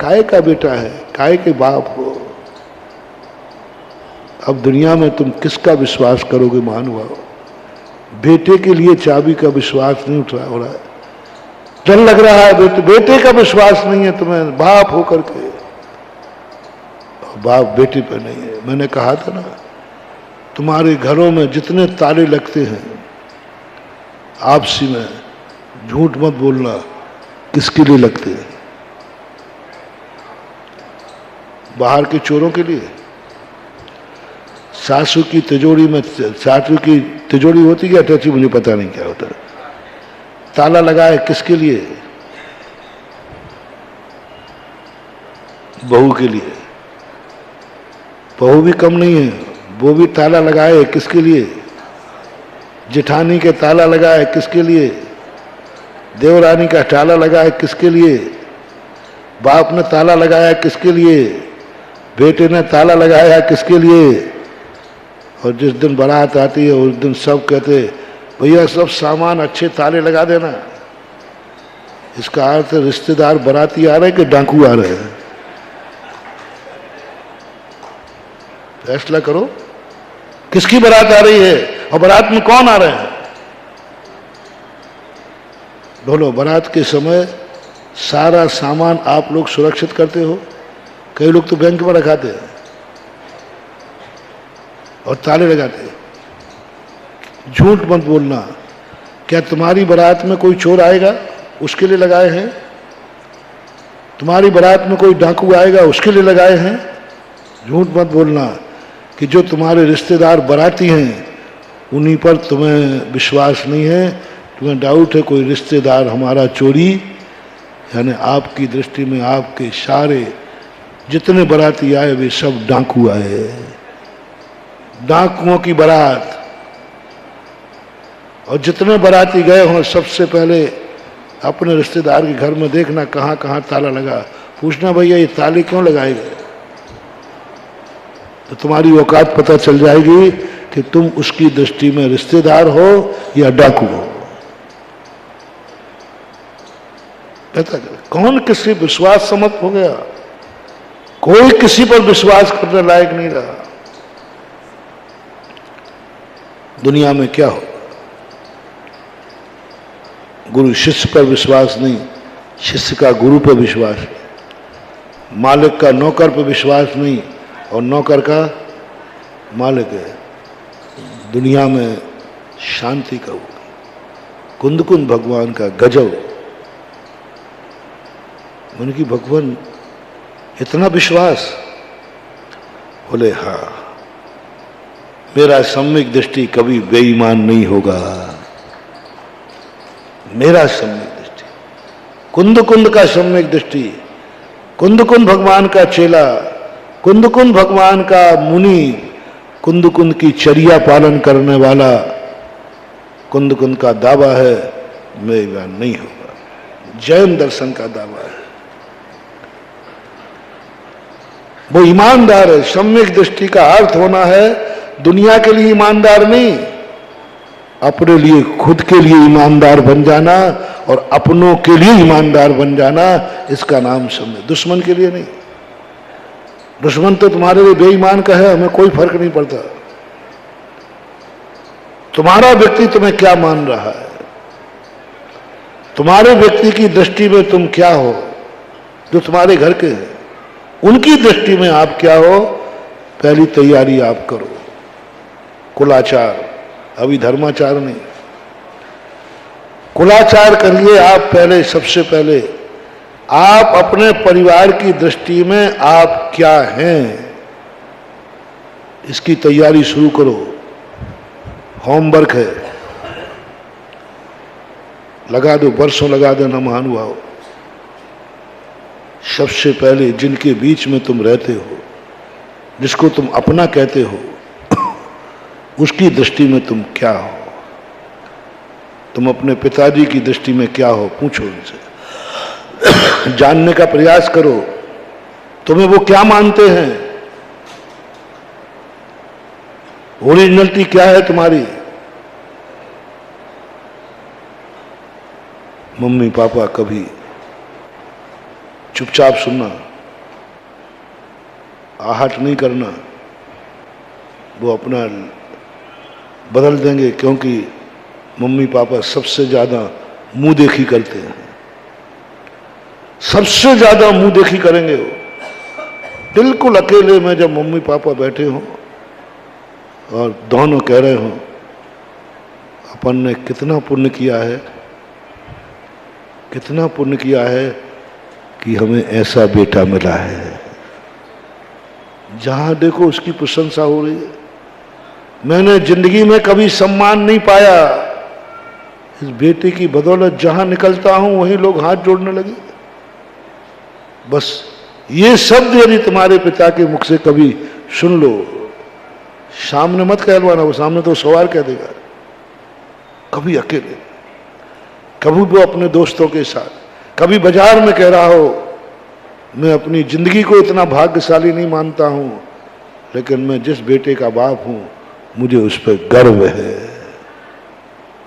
काय का बेटा है, काय के बाप हो। अब दुनिया में तुम किसका विश्वास करोगे महानुभाव? बेटे के लिए चाबी का विश्वास नहीं उठ रहा हो रहा है, डर लग रहा है। बेटे का विश्वास नहीं है तुम्हें, बाप होकर के। बाप बेटे पे नहीं है। मैंने कहा था ना, तुम्हारे घरों में जितने ताले लगते हैं आपसी में, झूठ मत बोलना, किसके लिए लगते हैं? बाहर के चोरों के लिए। सासू की तिजोरी में, सासू की तिजोरी होती क्या अटैची, मुझे पता नहीं क्या होता, ताला लगा है किसके लिए? बहू के लिए। बहू भी कम नहीं है, वो भी ताला लगाए किसके लिए? जेठानी के ताला लगा है किसके लिए? देवरानी का ताला लगा है किसके लिए? बाप ने ताला लगाया किसके लिए? बेटे ने ताला लगाया किसके लिए? और जिस दिन बारात आती है उस दिन सब कहते भैया सब सामान अच्छे ताले लगा देना। इसका अर्थ रिश्तेदार बाराती आ रहे कि डाकू आ रहे हैं? फैसला करो, किसकी बारात आ रही है और बारात में कौन आ रहे हैं? बोलो, बारात के समय सारा सामान आप लोग सुरक्षित करते हो? कई लोग तो बैंक में रखाते हैं और ताले लगाते हैं। झूठ मत बोलना। क्या तुम्हारी बारात में कोई चोर आएगा उसके लिए लगाए हैं? तुम्हारी बारात में कोई डाकू आएगा उसके लिए लगाए हैं? झूठ मत बोलना कि जो तुम्हारे रिश्तेदार बाराती हैं उन्हीं पर तुम्हें विश्वास नहीं है, तुम्हें डाउट है कोई रिश्तेदार हमारा चोरी, यानी आपकी दृष्टि में आपके सारे जितने बाराती आए वे सब डाकू आए। डाकुओं की बारात। और जितने बाराती गए हों सबसे पहले अपने रिश्तेदार के घर में देखना कहाँ कहाँ ताला लगा, पूछना भैया ये ताले क्यों लगाए गए, तो तुम्हारी औकात पता चल जाएगी कि तुम उसकी दृष्टि में रिश्तेदार हो या डाकू हो। पता कर कौन किसी विश्वास समत हो गया, कोई किसी पर विश्वास करने लायक नहीं रहा। दुनिया में क्या हो, गुरु शिष्य पर विश्वास नहीं, शिष्य का गुरु पर विश्वास है, मालिक का नौकर पर विश्वास नहीं और नौकर का मालिक है। दुनिया में शांति का वो कुंद कुंद भगवान का गजब। उनकी भगवान इतना विश्वास, बोले हाँ मेरा सम्यक दृष्टि कभी बेईमान नहीं होगा, मेरा सम्यक दृष्टि, कुंद कुंद का सम्यक दृष्टि, कुंद कुंद भगवान का चेला, कुंद कुंद भगवान का मुनि, कुंद कुंद की चर्या पालन करने वाला, कुंद कुंद का दावा है बेईमान नहीं होगा, जैन दर्शन का दावा है। वो ईमानदार है। सम्यक दृष्टि का अर्थ होना है दुनिया के लिए ईमानदार नहीं, अपने लिए, खुद के लिए ईमानदार बन जाना और अपनों के लिए ईमानदार बन जाना, इसका नाम सम्यक। दुश्मन के लिए नहीं। दुश्मन तो तुम्हारे लिए बेईमान का है, हमें कोई फर्क नहीं पड़ता। तुम्हारा व्यक्ति तुम्हें क्या मान रहा है, तुम्हारे व्यक्ति की दृष्टि में तुम क्या हो, जो तुम्हारे घर के हैं उनकी दृष्टि में आप क्या हो, पहली तैयारी आप करो। कुलाचार, अभी धर्माचार नहीं, कुलाचार करिए आप। पहले, सबसे पहले आप अपने परिवार की दृष्टि में आप क्या हैं, इसकी तैयारी शुरू करो। होमवर्क है, लगा दो, बरसों लगा देना महानुभाव। सबसे पहले जिनके बीच में तुम रहते हो, जिसको तुम अपना कहते हो, उसकी दृष्टि में तुम क्या हो। तुम अपने पिताजी की दृष्टि में क्या हो, पूछो उनसे, जानने का प्रयास करो। तुम्हें वो क्या मानते हैं, ओरिजिनलिटी क्या है तुम्हारी। मम्मी पापा कभी चुपचाप सुनना, आहट नहीं करना, वो अपना बदल देंगे, क्योंकि मम्मी पापा सबसे ज्यादा मुंह देखी करते हैं, सबसे ज्यादा मुंह देखी करेंगे वो। बिल्कुल अकेले में जब मम्मी पापा बैठे हों और दोनों कह रहे हों अपन ने कितना पुण्य किया है, कितना पुण्य किया है कि हमें ऐसा बेटा मिला है, जहां देखो उसकी प्रशंसा हो रही है। मैंने जिंदगी में कभी सम्मान नहीं पाया, इस बेटे की बदौलत जहां निकलता हूं वहीं लोग हाथ जोड़ने लगे। बस ये शब्द यदि तुम्हारे पिता के मुख से कभी सुन लो, सामने मत कहलवाना, वो सामने तो सवार कह देगा। कभी अकेले, कभी वो अपने दोस्तों के साथ, कभी बाजार में कह रहा हो मैं अपनी जिंदगी को इतना भाग्यशाली नहीं मानता हूं, लेकिन मैं जिस बेटे का बाप हूं मुझे उस पर गर्व है।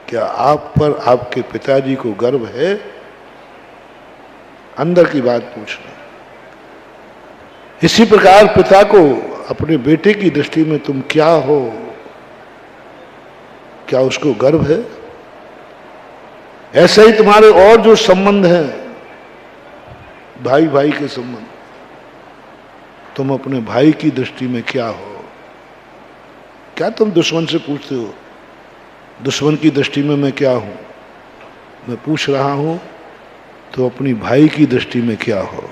क्या आप पर आपके पिताजी को गर्व है? अंदर की बात पूछना। इसी प्रकार पिता को अपने बेटे की दृष्टि में तुम क्या हो, क्या उसको गर्व है? ऐसे ही तुम्हारे और जो संबंध हैं, भाई भाई के संबंध, तुम अपने भाई की दृष्टि में क्या हो? क्या तुम दुश्मन से पूछते हो दुश्मन की दृष्टि में मैं क्या हूं? मैं पूछ रहा हूं तो अपनी भाई की दृष्टि में क्या हो?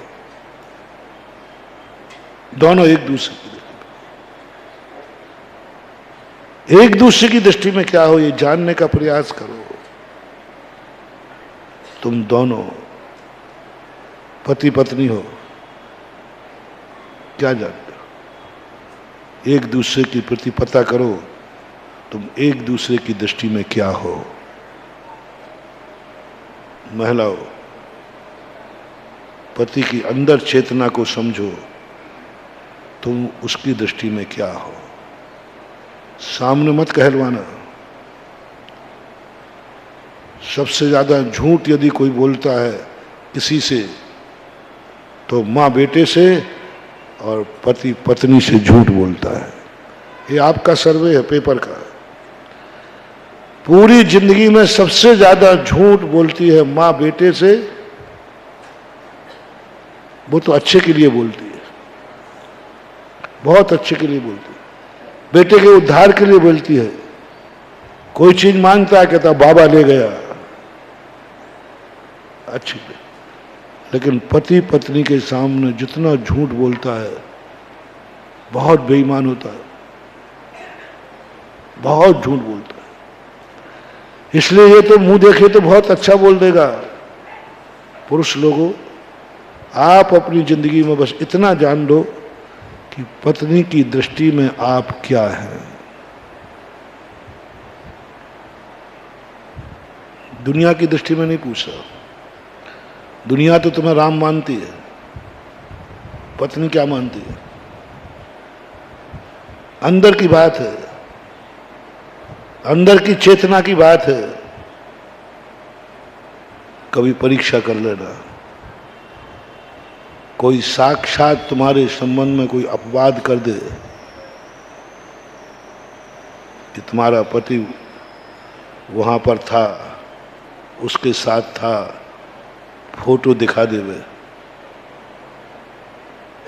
दोनों एक दूसरे की दृष्टि में, एक दूसरे की दृष्टि में क्या हो, ये जानने का प्रयास करो। तुम दोनों पति पत्नी हो, क्या जानते हो? एक दूसरे के प्रति पता करो तुम एक दूसरे की दृष्टि में क्या हो। महिलाओं, पति की अंदर चेतना को समझो, तुम उसकी दृष्टि में क्या हो। सामने मत कहलवाना। सबसे ज्यादा झूठ यदि कोई बोलता है किसी से तो माँ बेटे से और पति पत्नी से झूठ बोलता है। ये आपका सर्वे है, पेपर का। पूरी जिंदगी में सबसे ज्यादा झूठ बोलती है माँ बेटे से, वो तो अच्छे के लिए बोलती है, बहुत अच्छे के लिए बोलती है, बेटे के उद्धार के लिए बोलती है, कोई चीज मांगता है, कहता बाबा ले गया, अच्छी। लेकिन पति पत्नी के सामने जितना झूठ बोलता है, बहुत बेईमान होता है, बहुत झूठ बोलता है। इसलिए ये तो मुंह देखे तो बहुत अच्छा बोल देगा। पुरुष लोगों, आप अपनी जिंदगी में बस इतना जान लो कि पत्नी की दृष्टि में आप क्या हैं। दुनिया की दृष्टि में नहीं पूछा। दुनिया तो तुम्हें राम मानती है, पत्नी क्या मानती है? अंदर की बात है, अंदर की चेतना की बात है। कभी परीक्षा कर लेना। कोई साक्षात तुम्हारे संबंध में कोई अपवाद कर दे कि तुम्हारा पति वहां पर था, उसके साथ था, फोटो दिखा देवे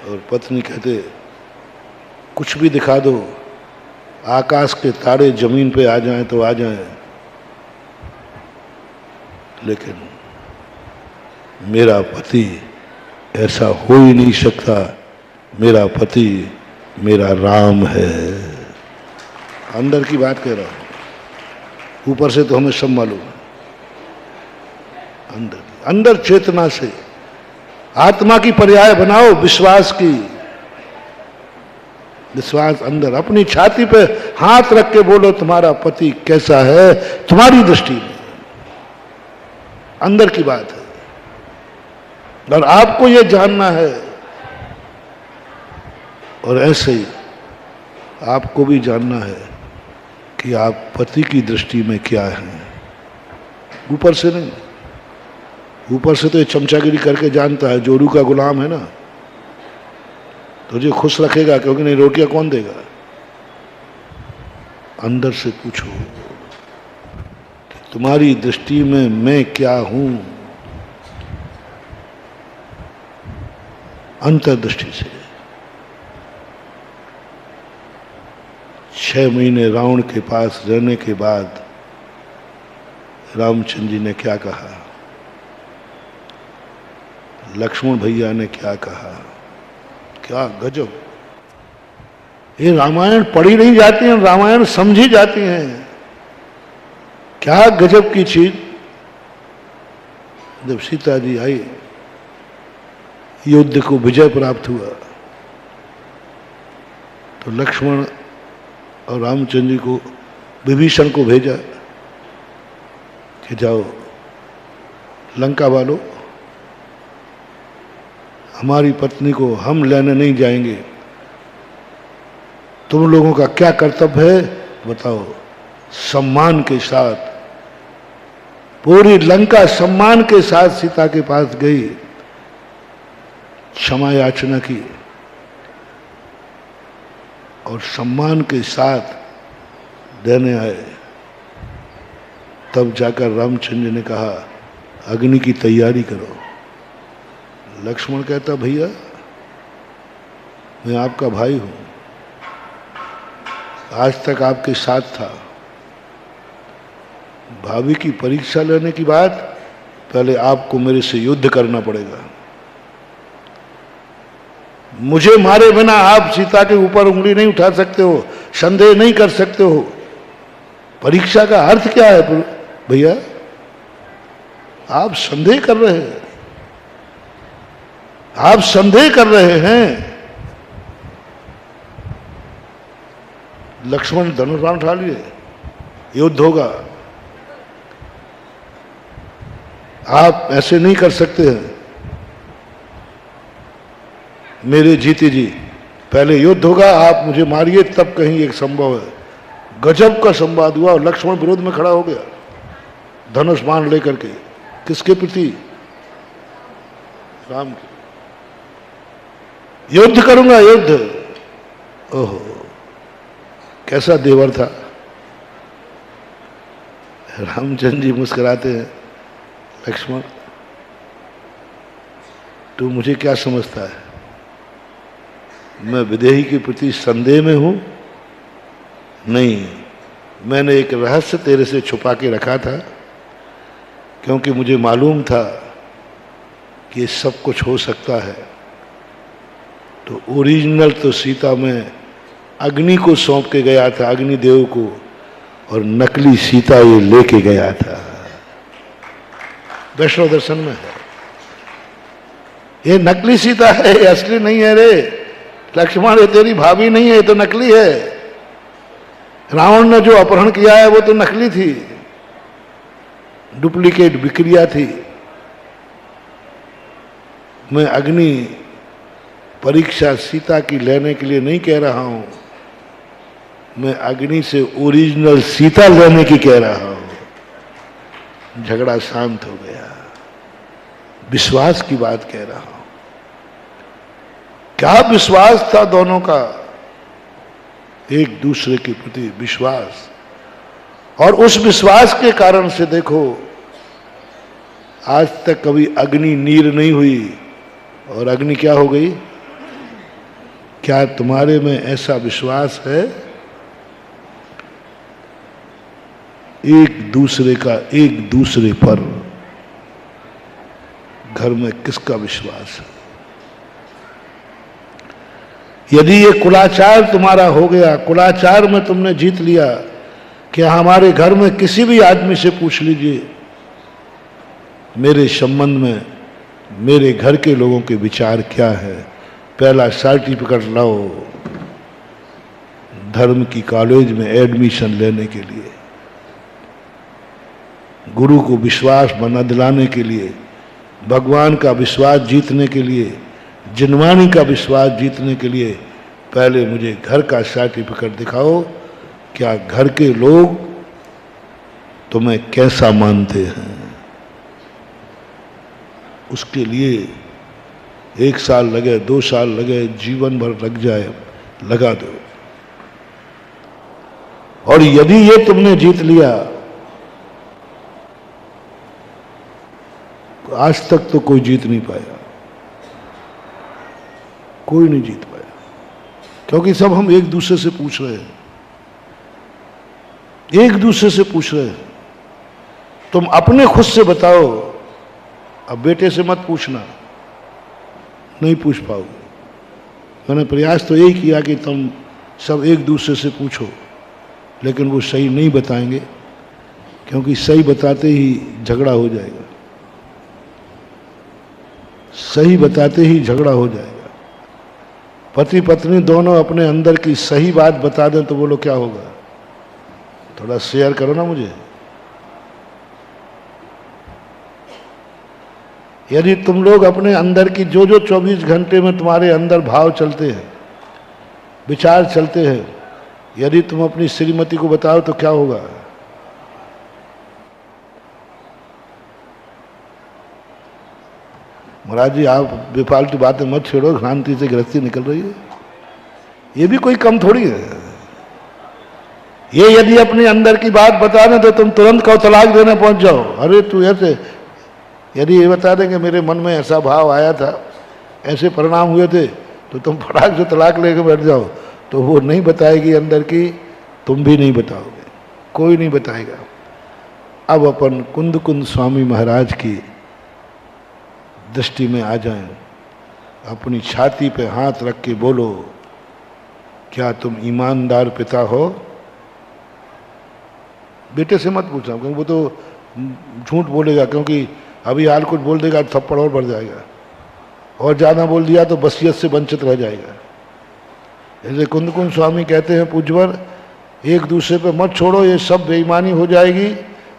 और पत्नी कहते कुछ भी दिखा दो, आकाश के तारे जमीन पे आ जाएं तो आ जाएं, लेकिन मेरा पति ऐसा हो ही नहीं सकता, मेरा पति मेरा राम है। अंदर की बात कह रहा हूं, ऊपर से तो हमें सब मालूम है। अंदर चेतना से आत्मा की पर्याय बनाओ विश्वास की। विश्वास अंदर, अपनी छाती पे हाथ रख के बोलो तुम्हारा पति कैसा है तुम्हारी दृष्टि में। अंदर की बात है और आपको यह जानना है। और ऐसे ही आपको भी जानना है कि आप पति की दृष्टि में क्या हैं, ऊपर से नहीं। ऊपर से तो ये चमचागिरी करके जानता है, जोरू का गुलाम है ना, तुझे खुश रखेगा क्योंकि नहीं रोटियां कौन देगा। अंदर से पूछो कि तुम्हारी दृष्टि में मैं क्या हूं, अंतर्दृष्टि से। 6 महीने रावण के पास रहने के बाद रामचंद्र जी ने क्या कहा, लक्ष्मण भैया ने क्या कहा, क्या गजब। ये रामायण पढ़ी नहीं जाती है, रामायण समझी जाती हैं। क्या गजब की चीज। जब सीता जी आई, युद्ध को विजय प्राप्त हुआ, तो लक्ष्मण और रामचंद्र जी को विभीषण को भेजा कि जाओ लंका वालों, हमारी पत्नी को हम लेने नहीं जाएंगे, तुम लोगों का क्या कर्तव्य है बताओ। सम्मान के साथ पूरी लंका सम्मान के साथ सीता के पास गई, क्षमा याचना की और सम्मान के साथ देने आए। तब जाकर रामचंद्र ने कहा अग्नि की तैयारी करो। लक्ष्मण कहता भैया मैं आपका भाई हूं, आज तक आपके साथ था, भाभी की परीक्षा लेने की बात, पहले आपको मेरे से युद्ध करना पड़ेगा। मुझे मारे बिना आप सीता के ऊपर उंगली नहीं उठा सकते हो, संदेह नहीं कर सकते हो। परीक्षा का अर्थ क्या है भैया? आप संदेह कर रहे हैं, आप संदेह कर रहे हैं। लक्ष्मण धनुष बाण उठा लिए, युद्ध होगा। आप ऐसे नहीं कर सकते हैं मेरे जीते जी, पहले युद्ध होगा, आप मुझे मारिए तब कहीं एक संभव है। गजब का संवाद हुआ और लक्ष्मण विरोध में खड़ा हो गया धनुष बाण लेकर के। किसके प्रति? राम के। युद्ध करूंगा, युद्ध। ओहो कैसा देवर था। रामचंद्र जी मुस्कुराते हैं, लक्ष्मण तू मुझे क्या समझता है, मैं विदेही के प्रति संदेह में हूं? नहीं, मैंने एक रहस्य तेरे से छुपा के रखा था, क्योंकि मुझे मालूम था कि सब कुछ हो सकता है। तो ओरिजिनल तो सीता मैं अग्नि को सौंप के गया था, अग्निदेव को, और नकली सीता ये लेके गया था। वैष्णव दर्शन में है, ये नकली सीता है, ये असली नहीं है रे लक्ष्मण, ये तेरी भाभी नहीं है, ये तो नकली है। रावण ने जो अपहरण किया है वो तो नकली थी, डुप्लीकेट विक्रिया थी। मैं अग्नि परीक्षा सीता की लेने के लिए नहीं कह रहा हूं, मैं अग्नि से ओरिजिनल सीता लेने की कह रहा हूं। झगड़ा शांत हो गया, विश्वास की बात कह रहा हूं। क्या विश्वास था दोनों का, एक दूसरे के प्रति विश्वास, और उस विश्वास के कारण से देखो आज तक कभी अग्नि नीर नहीं हुई और अग्नि क्या हो गई। क्या तुम्हारे में ऐसा विश्वास है? एक दूसरे का एक दूसरे पर घर में किसका विश्वास है? यदि ये कुलाचार तुम्हारा हो गया, कुलाचार में तुमने जीत लिया, कि हमारे घर में किसी भी आदमी से पूछ लीजिए मेरे संबंध में मेरे घर के लोगों के विचार क्या है, पहला सर्टिफिकेट लाओ धर्म की कॉलेज में एडमिशन लेने के लिए, गुरु को विश्वास बना दिलाने के लिए, भगवान का विश्वास जीतने के लिए, जिनवानी का विश्वास जीतने के लिए पहले मुझे घर का सर्टिफिकेट दिखाओ। क्या घर के लोग तुम्हें कैसा मानते हैं? उसके लिए 1 साल लगे, 2 साल लगे, जीवन भर लग जाए, लगा दो। और यदि ये तुमने जीत लिया तो आज तक तो कोई जीत नहीं पाया, कोई नहीं जीत पाया, क्योंकि सब हम एक दूसरे से पूछ रहे हैं, एक दूसरे से पूछ रहे हैं। तुम अपने खुद से बताओ, अब बेटे से मत पूछना, नहीं पूछ पाओगे। मैंने प्रयास तो यही किया कि तुम सब एक दूसरे से पूछो, लेकिन वो सही नहीं बताएंगे, क्योंकि सही बताते ही झगड़ा हो जाएगा, सही बताते ही झगड़ा हो जाएगा। पति पत्नी दोनों अपने अंदर की सही बात बता दें तो बोलो क्या होगा? थोड़ा शेयर करो ना मुझे। यदि तुम लोग अपने अंदर की जो 24 घंटे में तुम्हारे अंदर भाव चलते हैं, विचार चलते हैं, यदि तुम अपनी श्रीमती को बताओ तो क्या होगा? महाराज जी आप बेफालतू बातें मत छेड़ो, भ्रांति से गृहस्थी निकल रही है, ये भी कोई कम थोड़ी है। ये यदि अपने अंदर की बात बता दें तो तुम तुरंत कहो तलाक देने पहुंच जाओ। अरे तू ऐसे, यदि ये बता दें कि मेरे मन में ऐसा भाव आया था, ऐसे परिणाम हुए थे, तो तुम फटाक से तलाक लेकर बैठ जाओ, तो वो नहीं बताएगी अंदर की, तुम भी नहीं बताओगे, कोई नहीं बताएगा। अब अपन कुंद कुंद स्वामी महाराज की दृष्टि में आ जाएं, अपनी छाती पे हाथ रख के बोलो, क्या तुम ईमानदार पिता हो? बेटे से मत पूछना, क्योंकि वो तो झूठ बोलेगा, क्योंकि अभी हाल कुछ बोल देगा थप्पड़ और बढ़ जाएगा, और ज़्यादा बोल दिया तो वसीयत से वंचित रह जाएगा। जैसे कुंद कुंद स्वामी कहते हैं पूज्यवर, एक दूसरे पे मत छोड़ो, ये सब बेईमानी हो जाएगी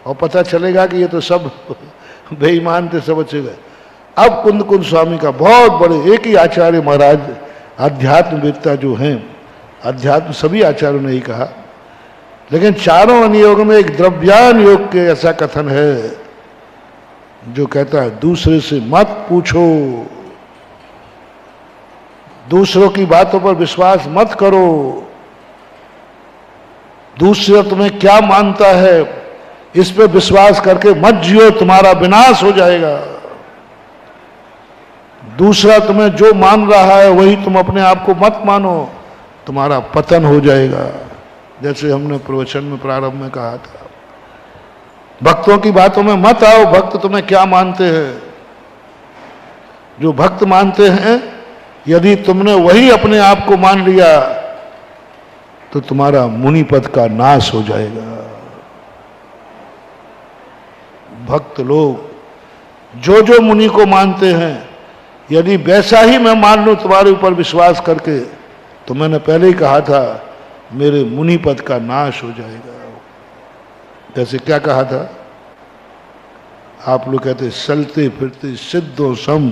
और पता चलेगा कि ये तो सब बेईमान थे, सब अच्छे गए। अब कुंद कुंद स्वामी का बहुत बड़े, एक ही आचार्य महाराज आध्यात्मवेत्ता जो हैं, अध्यात्म सभी आचार्यों ने ही कहा, लेकिन चारों अनुयोग में एक द्रव्यान योग के ऐसा कथन है जो कहता है दूसरे से मत पूछो, दूसरों की बातों पर विश्वास मत करो, दूसरा तुम्हें क्या मानता है इस पे विश्वास करके मत जियो, तुम्हारा विनाश हो जाएगा। दूसरा तुम्हें जो मान रहा है वही तुम अपने आप को मत मानो, तुम्हारा पतन हो जाएगा। जैसे हमने प्रवचन में प्रारंभ में कहा था, भक्तों की बातों में मत आओ, भक्त तुम्हें क्या मानते हैं। जो भक्त मानते हैं, यदि तुमने वही अपने आप को मान लिया तो तुम्हारा मुनि पद का नाश हो जाएगा। भक्त लोग जो जो मुनि को मानते हैं, यदि वैसा ही मैं मान लूं तुम्हारे ऊपर विश्वास करके, तो मैंने पहले ही कहा था मेरे मुनि पद का नाश हो जाएगा। जैसे क्या कहा था, आप लोग कहते चलते फिरते सिद्धों सम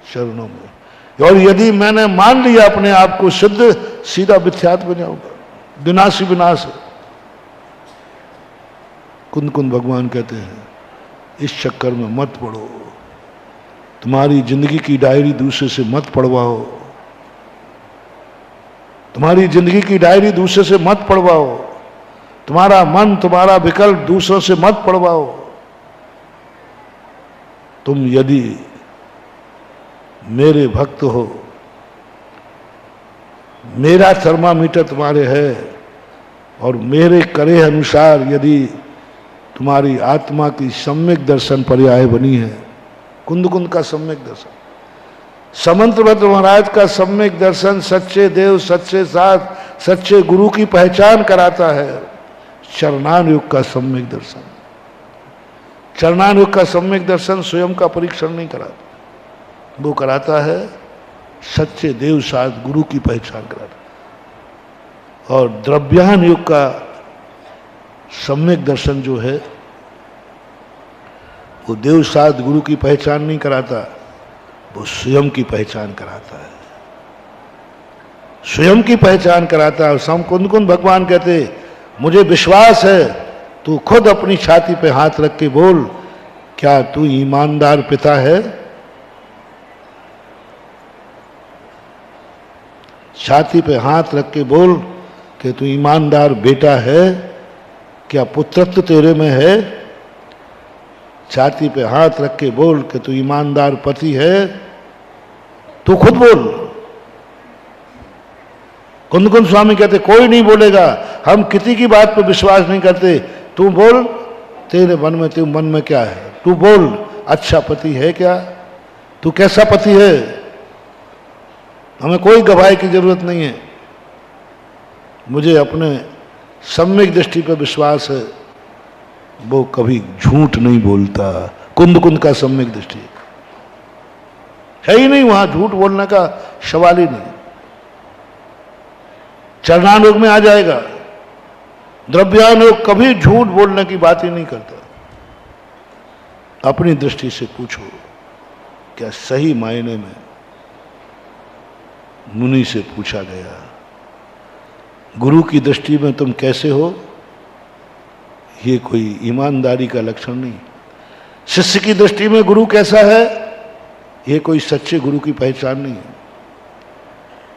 शरणों में, और यदि मैंने मान लिया अपने आप को सिद्ध, सीधा मिथ्यात्व बन जाऊंगा, विनाशी विनाश है। कुंद कुंद भगवान कहते हैं इस चक्कर में मत पड़ो, तुम्हारी जिंदगी की डायरी दूसरे से मत पढ़वाओ, तुम्हारी जिंदगी की डायरी दूसरे से मत पढ़वाओ, तुम्हारा मन तुम्हारा विकल्प दूसरों से मत पढ़वाओ। तुम यदि मेरे भक्त हो, मेरा थर्मामीटर तुम्हारे है, और मेरे करे अनुसार यदि तुम्हारी आत्मा की सम्यक दर्शन पर्याय बनी है, कुंद कुंद का सम्यक दर्शन, समंतभद्र महाराज का सम्यक दर्शन सच्चे देव सच्चे साथ सच्चे गुरु की पहचान कराता है। चरणानुयोग का सम्यक दर्शन, चरणानुयोग का सम्यक दर्शन स्वयं का परीक्षण नहीं कराता, वो कराता है सच्चे देव साथ गुरु की पहचान कराता। और द्रव्यान युग का सम्यक दर्शन जो है, वो देव साथ गुरु की पहचान नहीं कराता, वो स्वयं की पहचान कराता है, स्वयं की पहचान कराता है। सम कुंद कुंद भगवान कहते मुझे विश्वास है, तू खुद अपनी छाती पे हाथ रख के बोल, क्या तू ईमानदार पिता है? छाती पे हाथ रख के बोल कि तू ईमानदार बेटा है, क्या पुत्रत्व तेरे में है? छाती पे हाथ रख के बोल कि तू ईमानदार पति है। तू खुद बोल। कुंद कुंद स्वामी कहते कोई नहीं बोलेगा, हम किसी की बात पर विश्वास नहीं करते, तू बोल तेरे मन में, तेरे मन में क्या है, तू बोल अच्छा पति है क्या, तू कैसा पति है। हमें कोई गवाही की जरूरत नहीं है, मुझे अपने सम्यक दृष्टि पर विश्वास है, वो कभी झूठ नहीं बोलता। कुंद कुंद का सम्यक दृष्टि है ही नहीं, वहां झूठ बोलने का सवाल ही नहीं। चरणानुयोग में आ जाएगा। द्रव्यानुयोग कभी झूठ बोलने की बात ही नहीं करता। अपनी दृष्टि से पूछो, क्या सही मायने में मुनि से पूछा गया, गुरु की दृष्टि में तुम कैसे हो? ये कोई ईमानदारी का लक्षण नहीं। शिष्य की दृष्टि में गुरु कैसा है, ये कोई सच्चे गुरु की पहचान नहीं है।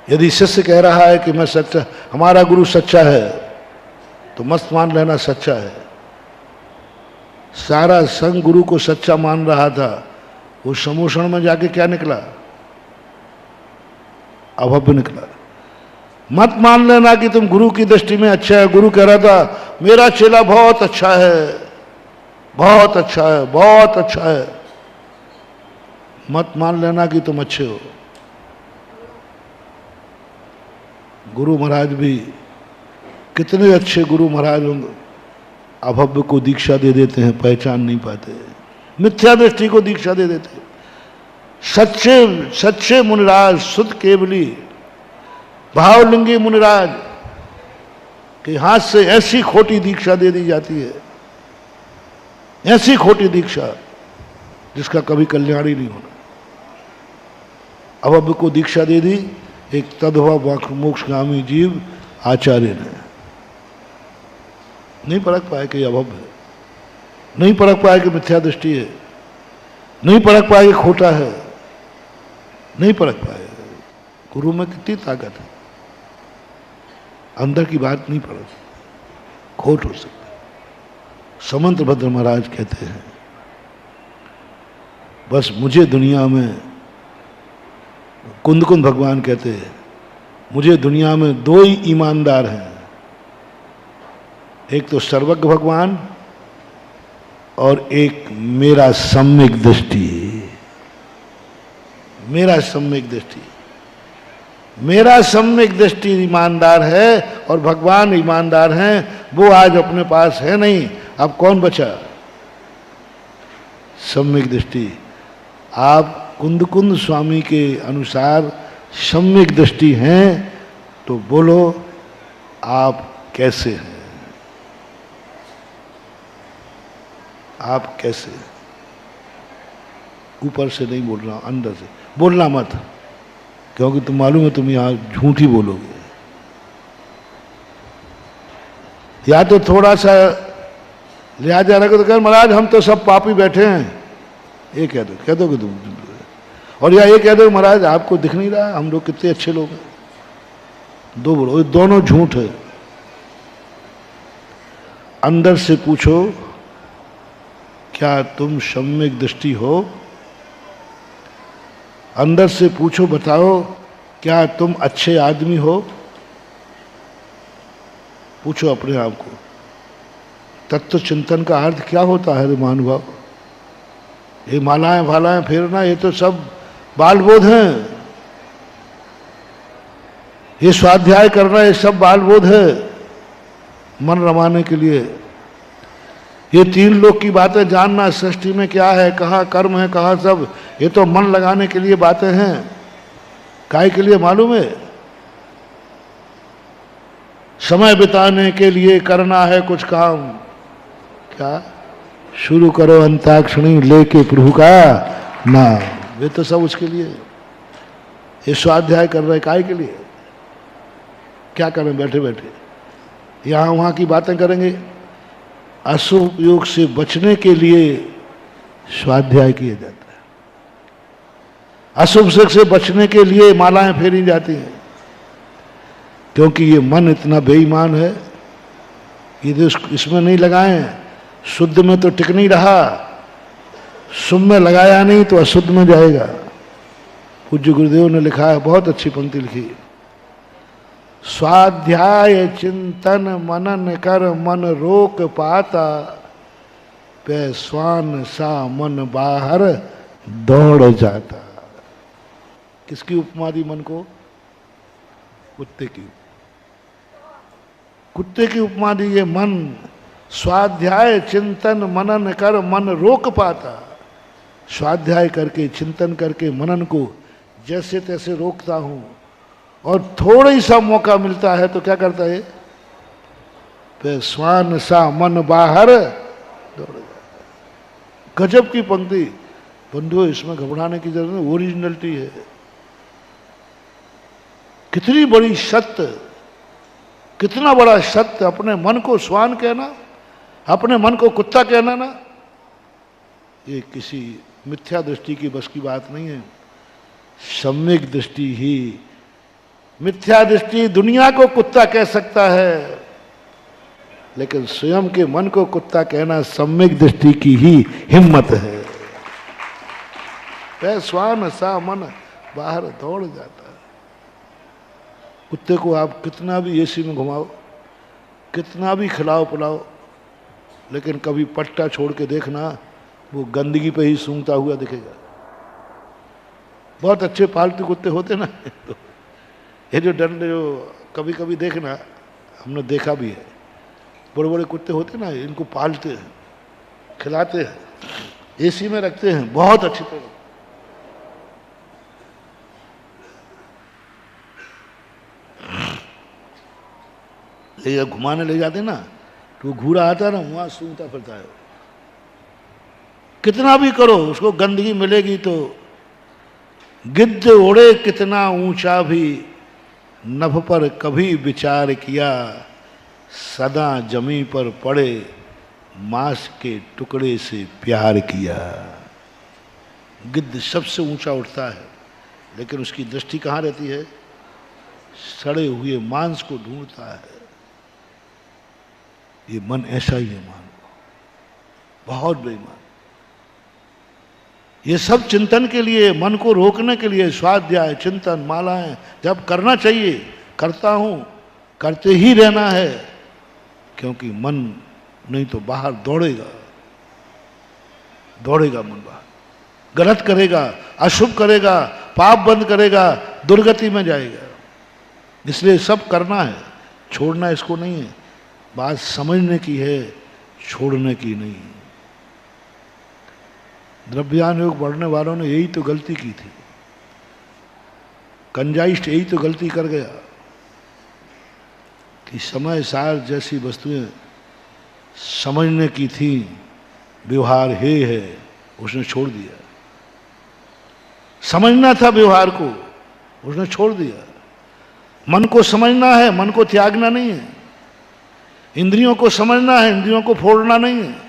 यदि शिष्य कह रहा है कि मैं सच्चा, हमारा गुरु सच्चा है, तो मस्त मान लेना सच्चा है। सारा संघ गुरु को सच्चा मान रहा था, वो समोषण में जाके क्या निकला? अभव्य निकला। मत मान लेना कि तुम गुरु की दृष्टि में अच्छा है। गुरु कह रहा था मेरा चेला बहुत अच्छा है, बहुत अच्छा है, बहुत अच्छा है। मत मान लेना कि तुम अच्छे हो। गुरु महाराज भी, कितने अच्छे गुरु महाराज होंगे, अभव्य को दीक्षा दे देते हैं, पहचान नहीं पाते, मिथ्या दृष्टि को दीक्षा दे देते। सच्चे सच्चे मुनिराज, शुद्ध केवली भावलिंगी मुनिराज के हाथ से ऐसी खोटी दीक्षा दे दी जाती है, ऐसी खोटी दीक्षा जिसका कभी कल्याण ही नहीं होना। अभव्य को दीक्षा दे दी एक तद्भव मोक्षगामी जीव आचार्य ने। नहीं परख पाए कि अभव्य है, नहीं परख पाए कि मिथ्या दृष्टि है, नहीं परख पाए कि खोटा है, नहीं परख पाए। गुरु में कितनी ताकत है, अंदर की बात नहीं परख, खोट हो सकती। समंतभद्र महाराज कहते हैं बस मुझे दुनिया में, कुंद कुंद भगवान कहते हैं मुझे दुनिया में दो ही ईमानदार हैं, एक तो सर्वज्ञ भगवान और एक मेरा सम्यक दृष्टि। मेरा सम्यक दृष्टि, मेरा सम्यक दृष्टि ईमानदार है और भगवान ईमानदार हैं, वो आज अपने पास है नहीं। अब कौन बचा? सम्यक दृष्टि। आप कुंद कुंद स्वामी के अनुसार सम्यक दृष्टि हैं तो बोलो आप कैसे हैं? आप कैसे? ऊपर से नहीं बोल रहा, अंदर से बोलना मत, क्योंकि तुम मालूम है तुम यहां झूठ ही बोलोगे। या तो थोड़ा सा लिहाजा रखो तो कह महाराज हम तो सब पापी बैठे हैं, ये कह दो कि तुम, और या ये कह दो महाराज आपको दिख नहीं रहा हम लोग कितने अच्छे लोग हैं। दो बोलो, दोनों झूठ है। अंदर से पूछो क्या तुम सम्यक दृष्टि हो? अंदर से पूछो, बताओ क्या तुम अच्छे आदमी हो? पूछो अपने आप को। तत्व चिंतन का अर्थ क्या होता है रे महानुभाव? ये मालाएं भालाएं फेरना ये तो सब बाल बोध हैं। ये स्वाध्याय करना ये सब बाल बोध है, मन रमाने के लिए। ये तीन लोग की बातें जानना, सृष्टि में क्या है, कहाँ कर्म है, कहाँ सब, ये तो मन लगाने के लिए बातें हैं। काय के लिए मालूम है? समय बिताने के लिए करना है कुछ काम। क्या? शुरू करो अंताक्षरी लेके प्रभु का नाम। वे तो सब उसके लिए। ये स्वाध्याय कर रहे काय के लिए? क्या करें बैठे बैठे? यहाँ वहाँ की बातें करेंगे। अशुभ योग से बचने के लिए स्वाध्याय किया जाता है। अशुभ से बचने के लिए मालाएं फेरी जाती हैं, क्योंकि ये मन इतना बेईमान है। ये तो इसमें नहीं लगाएं, शुद्ध में तो टिक नहीं रहा, शुभ में लगाया नहीं तो अशुद्ध में जाएगा। पूज्य गुरुदेव ने लिखा है, बहुत अच्छी पंक्ति लिखी, स्वाध्याय चिंतन मनन कर मन रोक पाता, पैस्वान सा मन बाहर दौड़ जाता। किसकी उपमा दी मन को? कुत्ते की। कुत्ते की उपमा दी। ये मन स्वाध्याय चिंतन मनन कर मन रोक पाता। स्वाध्याय करके चिंतन करके मनन को जैसे तैसे रोकता हूं, और थोड़ा ही सा मौका मिलता है तो क्या करता है? पैस्वान सा मन बाहर दौड़ जाता। गजब की पंक्ति बंधु, इसमें घबराने की जरूरत नहीं, ओरिजिनलिटी है। कितनी बड़ी सत्य, कितना बड़ा सत्य। अपने मन को स्वान कहना, अपने मन को कुत्ता कहना ना, ये किसी मिथ्या दृष्टि की बस की बात नहीं है। सम्यक दृष्टि ही, मिथ्या दृष्टि दुनिया को कुत्ता कह सकता है, लेकिन स्वयं के मन को कुत्ता कहना सम्यक दृष्टि की ही हिम्मत है। पैस्वान सा मन बाहर दौड़ जाता है। कुत्ते को आप कितना भी एसी में घुमाओ, कितना भी खिलाओ पिलाओ, लेकिन कभी पट्टा छोड़ के देखना, वो गंदगी पे ही सूंघता हुआ दिखेगा। बहुत अच्छे पालतू कुत्ते होते ना, तो ये जो डंडे जो कभी कभी देखना, हमने देखा भी है, बड़े बड़े कुत्ते होते ना, इनको पालते हैं, खिलाते हैं, एसी में रखते हैं बहुत अच्छी तरह। ले घुमाने ले जाते ना, तो वो घूरा आता ना, वहां सूंघता फिरता है। कितना भी करो उसको गंदगी मिलेगी। तो गिद्ध उड़े कितना ऊंचा भी, नभ पर कभी विचार किया, सदा जमी पर पड़े मांस के टुकड़े से प्यार किया। गिद्ध सबसे ऊंचा उठता है, लेकिन उसकी दृष्टि कहाँ रहती है? सड़े हुए मांस को ढूंढता है। ये मन ऐसा ही है, मान बहुत बेईमान। ये सब चिंतन के लिए, मन को रोकने के लिए स्वाध्याय चिंतन मालाएं जब करना चाहिए, करता हूं, करते ही रहना है। क्योंकि मन नहीं तो बाहर दौड़ेगा, दौड़ेगा मन बाहर, गलत करेगा, अशुभ करेगा, पाप बंद करेगा, दुर्गति में जाएगा। इसलिए सब करना है, छोड़ना इसको नहीं है। बात समझने की है, छोड़ने की नहीं। द्रव्यान योग बढ़ने वालों ने यही तो गलती की थी, कंजाइस्ट यही तो गलती कर गया कि समय सार जैसी वस्तुएं समझने की थी, व्यवहार हे है, उसने छोड़ दिया। समझना था व्यवहार को, उसने छोड़ दिया। मन को समझना है, मन को त्यागना नहीं है। इंद्रियों को समझना है, इंद्रियों को फोड़ना नहीं है।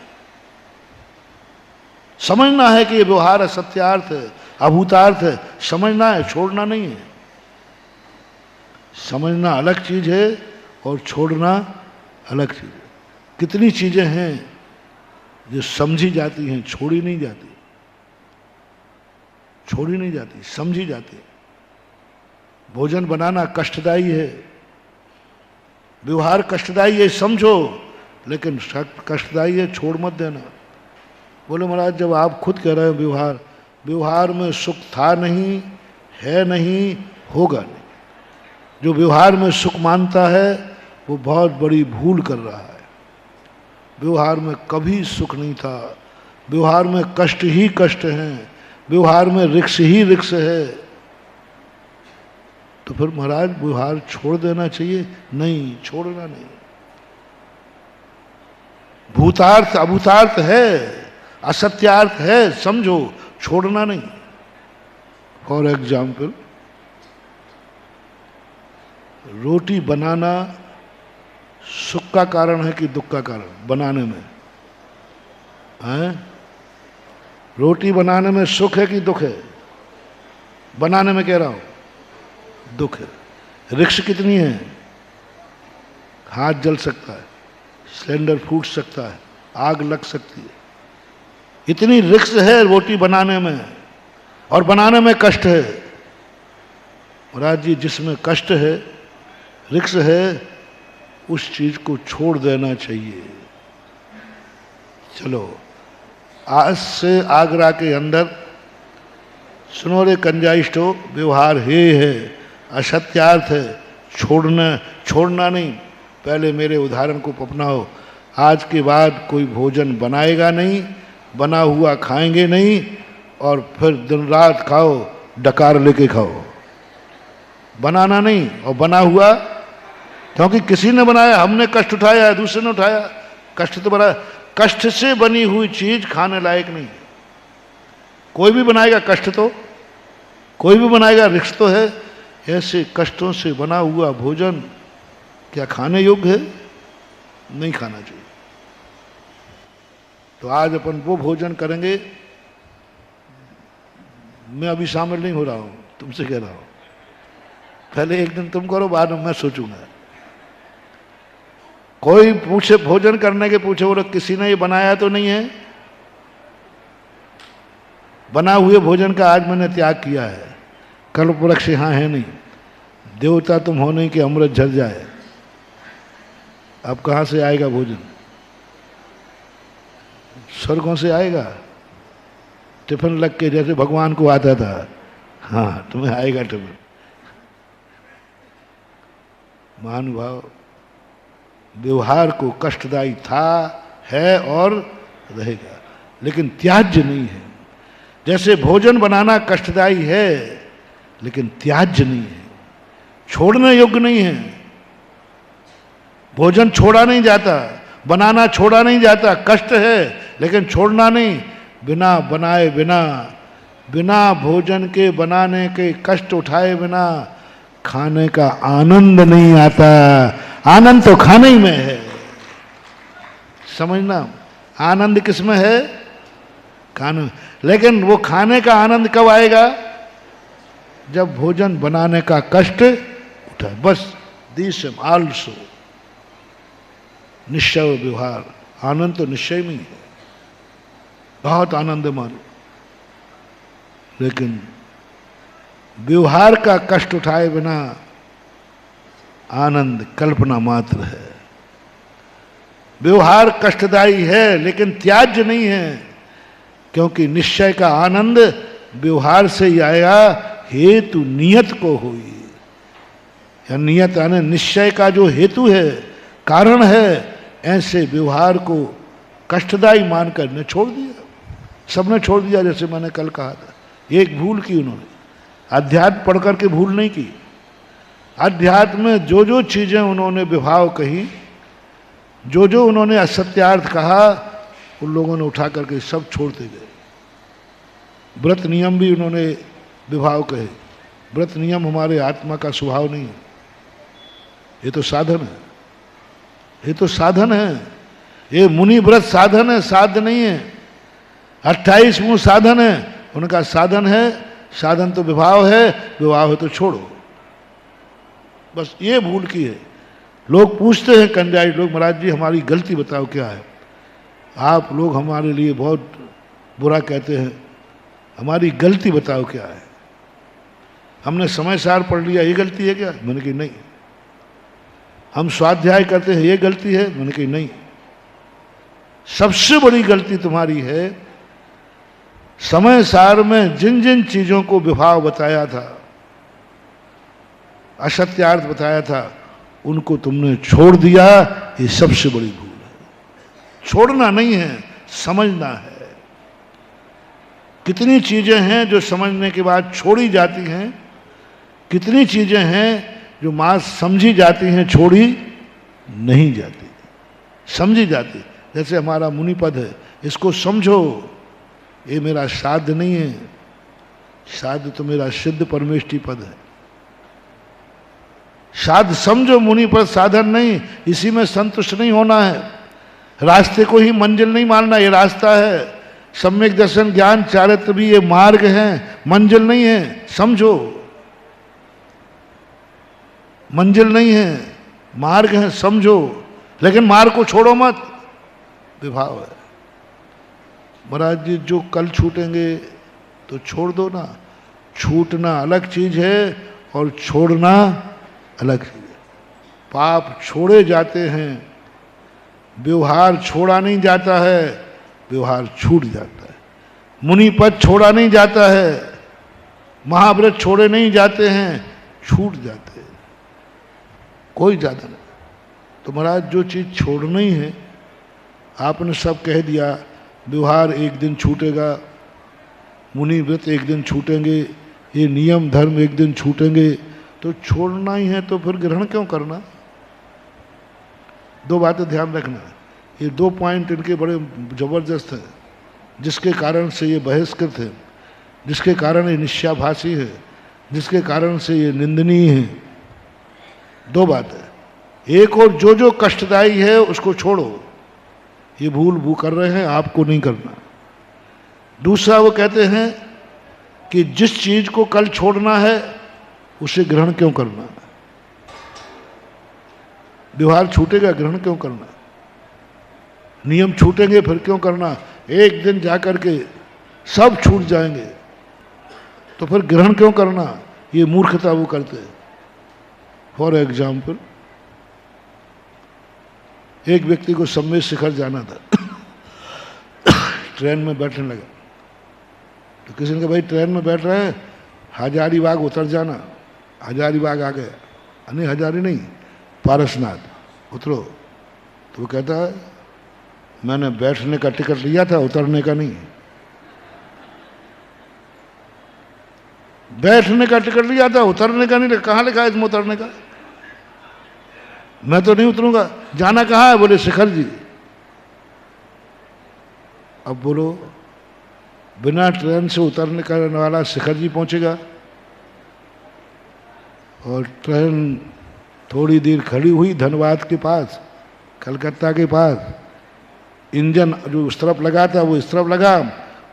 समझना है कि ये व्यवहार है, सत्यार्थ है, अभूतार्थ है, समझना है, छोड़ना नहीं है। समझना अलग चीज है और छोड़ना अलग चीज है। कितनी चीजें हैं जो समझी जाती हैं, छोड़ी नहीं जाती, छोड़ी नहीं जाती, समझी जाती। भोजन बनाना कष्टदायी है, व्यवहार कष्टदायी है, समझो, लेकिन कष्टदायी है, छोड़ मत देना। बोले महाराज जब आप खुद कह रहे हो व्यवहार में सुख था नहीं, है नहीं, होगा नहीं। जो व्यवहार में सुख मानता है वो बहुत बड़ी भूल कर रहा है। व्यवहार में कभी सुख नहीं था, व्यवहार में कष्ट ही कष्ट हैं, व्यवहार में रिक्स ही रिक्स है। तो फिर महाराज व्यवहार छोड़ देना चाहिए? नहीं, छोड़ना नहीं। भूतार्थ अभूतार्थ है, असत्यार्थ है, समझो, छोड़ना नहीं। फॉर एग्जाम्पल, रोटी बनाना सुख का कारण है कि दुख का कारण? बनाने में है? रोटी बनाने में सुख है कि दुख है? बनाने में कह रहा हूं दुख है। रिक्स कितनी है? हाथ जल सकता है, सिलेंडर फूट सकता है, आग लग सकती है। इतनी रिक्स है रोटी बनाने में, और बनाने में कष्ट है। महाराज जी जिसमें कष्ट है, रिक्स है, उस चीज को छोड़ देना चाहिए। चलो, आज से आगरा के अंदर सुनो रे कंजाइस्टो, व्यवहार हे है, असत्यार्थ है, छोड़ना नहीं। पहले मेरे उदाहरण को अपनाओ। आज के बाद कोई भोजन बनाएगा नहीं, बना हुआ खाएंगे नहीं, और फिर दिन रात खाओ, डकार लेके खाओ। बनाना नहीं और बना हुआ, क्योंकि किसी ने बनाया, हमने कष्ट उठाया है, दूसरे ने उठाया, कष्ट तो बड़ा। कष्ट से बनी हुई चीज खाने लायक नहीं। कोई भी बनाएगा कष्ट तो, कोई भी बनाएगा रिक्स तो है। ऐसे कष्टों से बना हुआ भोजन क्या खाने योग्य है? नहीं खाना चाहिए। तो आज अपन वो भोजन करेंगे। मैं अभी शामिल नहीं हो रहा हूं, तुमसे कह रहा हूं। पहले एक दिन तुम करो, बाद में मैं सोचूंगा। कोई पूछे भोजन करने के, पूछे बोले किसी ने ये बनाया तो नहीं है? बना हुए भोजन का आज मैंने त्याग किया है। कल्प वृक्ष यहां है नहीं, देवता तुम हो नहीं कि अमृत झर जाए। अब कहां से आएगा भोजन? स्वर्गों से आएगा। टिफिन लग के जैसे भगवान को आता था, हाँ तुम्हें आएगा टिफिन। महानुभाव, व्यवहार को कष्टदायी था, है और रहेगा, लेकिन त्याज्य नहीं है। जैसे भोजन बनाना कष्टदायी है, लेकिन त्याज्य नहीं है, छोड़ने योग्य नहीं है। भोजन छोड़ा नहीं जाता, बनाना छोड़ा नहीं जाता, कष्ट है, लेकिन छोड़ना नहीं। बिना बनाए बिना भोजन के बनाने के कष्ट उठाए बिना खाने का आनंद नहीं आता। आनंद तो खाने ही में है। समझना, आनंद किस में है? खाने। लेकिन वो खाने का आनंद कब आएगा? जब भोजन बनाने का कष्ट उठाए। बस दिस आल्सो निश्चय व्यवहार। आनंद तो निश्चय में ही है, बहुत आनंद मानो, लेकिन व्यवहार का कष्ट उठाए बिना आनंद कल्पना मात्र है। व्यवहार कष्टदायी है लेकिन त्याज्य नहीं है, क्योंकि निश्चय का आनंद व्यवहार से ही आएगा। हेतु नियत को हुई, या नियत यानी निश्चय का जो हेतु है, कारण है, ऐसे व्यवहार को कष्टदायी मानकर ने छोड़ दिया। सबने छोड़ दिया, जैसे मैंने कल कहा था। एक भूल की उन्होंने, अध्यात्म पढ़ करके भूल नहीं की। अध्यात्म में जो जो चीजें उन्होंने विभाव कही, जो जो उन्होंने असत्यार्थ कहा, उन लोगों ने उठा करके सब छोड़ते गए। व्रत नियम भी उन्होंने विभाव कहे। व्रत नियम हमारे आत्मा का स्वभाव नहीं है, ये तो साधन है, ये तो साधन है। ये मुनि व्रत साधन है, साध्य नहीं है। 28 मुंह साधन है, उनका साधन है। साधन तो विभाव है, विभाव है तो छोड़ो। बस ये भूल की है। लोग पूछते हैं कंड्यायी लोग, महाराज जी हमारी गलती बताओ क्या है। आप लोग हमारे लिए बहुत बुरा कहते हैं, हमारी गलती बताओ क्या है। हमने समय सार पढ़ लिया, ये गलती है क्या? मैंने कही नहीं। हम स्वाध्याय करते हैं, ये गलती है? मैंने कही नहीं। सबसे बड़ी गलती तुम्हारी है, समय सार में जिन जिन चीजों को विभाव बताया था, असत्यार्थ बताया था, उनको तुमने छोड़ दिया। ये सबसे बड़ी भूल है। छोड़ना नहीं है, समझना है। कितनी चीजें हैं जो समझने के बाद छोड़ी जाती हैं, कितनी चीजें हैं जो मां समझी जाती हैं, छोड़ी नहीं जाती, समझी जाती। जैसे हमारा मुनि पद है, इसको समझो, ये मेरा साध्य नहीं है, साध्य तो मेरा सिद्ध परमेष्टि पद है। साध्य समझो, मुनि पद साधन नहीं। इसी में संतुष्ट नहीं होना है, रास्ते को ही मंजिल नहीं मानना। ये रास्ता है, सम्यक दर्शन ज्ञान चारित्र भी ये मार्ग है, मंजिल नहीं है। समझो, मंजिल नहीं है, मार्ग है, समझो। लेकिन मार्ग को छोड़ो मत, विभाव है। महाराज जी जो कल छूटेंगे तो छोड़ दो ना। छूटना अलग चीज है और छोड़ना अलग चीज है। पाप छोड़े जाते हैं, व्यवहार छोड़ा नहीं जाता है, व्यवहार छूट जाता है। मुनि पद छोड़ा नहीं जाता है, महाव्रत छोड़े नहीं जाते हैं, छूट जाते हैं। कोई ज्यादा नहीं। तो महाराज जो चीज छोड़नी है, आपने सब कह दिया। व्यवहार एक दिन छूटेगा, मुनि व्रत एक दिन छूटेंगे, ये नियम धर्म एक दिन छूटेंगे। तो छोड़ना ही है तो फिर ग्रहण क्यों करना? दो बातें ध्यान रखना। ये 2 पॉइंट इनके बड़े जबरदस्त हैं, जिसके कारण से ये बहिष्कृत है, जिसके कारण ये निश्चाभासी है, जिसके कारण से ये निंदनीय है। 2 बातें। एक और जो जो कष्टदायी है उसको छोड़ो, ये भूल वो कर रहे हैं, आपको नहीं करना। दूसरा वो कहते हैं कि जिस चीज को कल छोड़ना है उसे ग्रहण क्यों करना? व्यवहार छूटेगा, ग्रहण क्यों करना? नियम छूटेंगे, फिर क्यों करना? एक दिन जाकर के सब छूट जाएंगे तो फिर ग्रहण क्यों करना? ये मूर्खता वो करते हैं। फॉर एग्जाम्पल, एक व्यक्ति को सम्मेद शिखर जाना था, ट्रेन में बैठने लगा। तो किसी ने कहा भाई ट्रेन में बैठ रहे हैं, हजारीबाग उतर जाना। हजारीबाग आ गया, नहीं हजारी नहीं, पारसनाथ उतरो। तो वो कहता है मैंने बैठने का टिकट लिया था, उतरने का नहीं। बैठने का टिकट लिया था, उतरने का नहीं। कहाँ लिखा है इसमें उतरने का? मैं तो नहीं उतरूंगा। जाना कहाँ है? बोले शिखर जी। अब बोलो, बिना ट्रेन से उतरने करने वाला शिखर जी पहुंचेगा? और ट्रेन थोड़ी देर खड़ी हुई धनबाद के पास, कलकत्ता के पास। इंजन जो उस तरफ लगा था वो इस तरफ लगा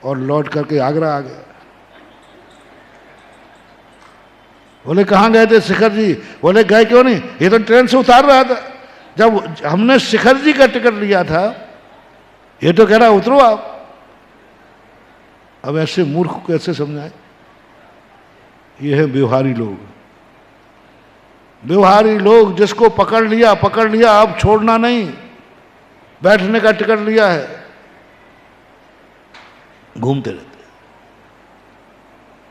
और लौट करके आगरा आ गया। बोले कहाँ गए थे शिखर जी? बोले गए क्यों नहीं, ये तो ट्रेन से उतार रहा था। जब हमने शिखर जी का टिकट लिया था, ये तो कह रहा उतरो आप। अब ऐसे मूर्ख को कैसे समझाए? ये है व्यवहारी लोग। व्यवहारी लोग जिसको पकड़ लिया, अब छोड़ना नहीं। बैठने का टिकट लिया है, घूमते रहते।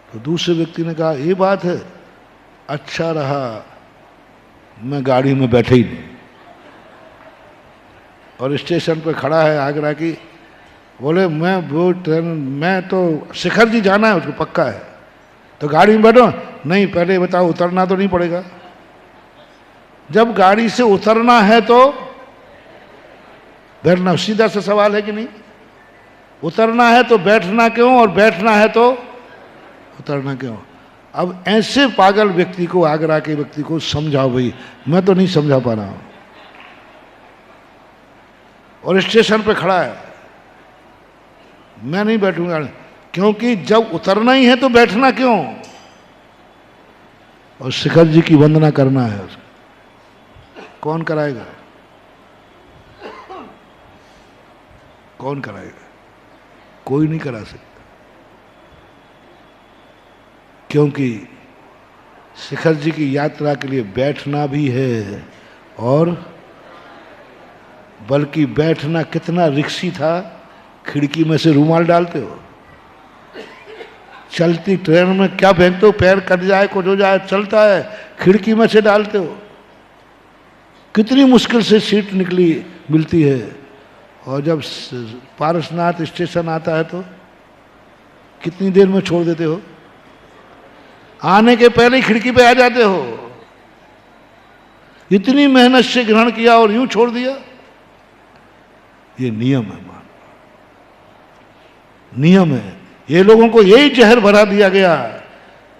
तो दूसरे व्यक्ति ने कहा ये बात है, अच्छा रहा मैं गाड़ी में बैठे ही नहीं। और स्टेशन पे खड़ा है आगरा की, बोले मैं वो ट्रेन, मैं तो शिखर जी जाना है उसको पक्का है, तो गाड़ी में बैठो। नहीं, पहले बताओ उतरना तो नहीं पड़ेगा? जब गाड़ी से उतरना है तो बैठना, सीधा सा सवाल है कि नहीं? उतरना है तो बैठना क्यों, और बैठना है तो उतरना क्यों? अब ऐसे पागल व्यक्ति को, आगरा के व्यक्ति को समझाओ भाई, मैं तो नहीं समझा पा रहा हूं। और स्टेशन पे खड़ा है, मैं नहीं बैठूंगा, क्योंकि जब उतरना ही है तो बैठना क्यों? और शिखर जी की वंदना करना है उसको, कौन कराएगा? कौन कराएगा? कोई नहीं करा सकता, क्योंकि शिखर जी की यात्रा के लिए बैठना भी है, और बल्कि बैठना कितना रिक्सी था, खिड़की में से रूमाल डालते हो। चलती ट्रेन में क्या फेंकते हो, पैर कट जाए कुछ हो जाए, चलता है, खिड़की में से डालते हो। कितनी मुश्किल से सीट निकली मिलती है, और जब पारसनाथ स्टेशन आता है तो कितनी देर में छोड़ देते हो? आने के पहले ही खिड़की पे आ जाते हो। इतनी मेहनत से ग्रहण किया और यूं छोड़ दिया। ये नियम है, मान नियम है। ये लोगों को यही जहर भरा दिया गया,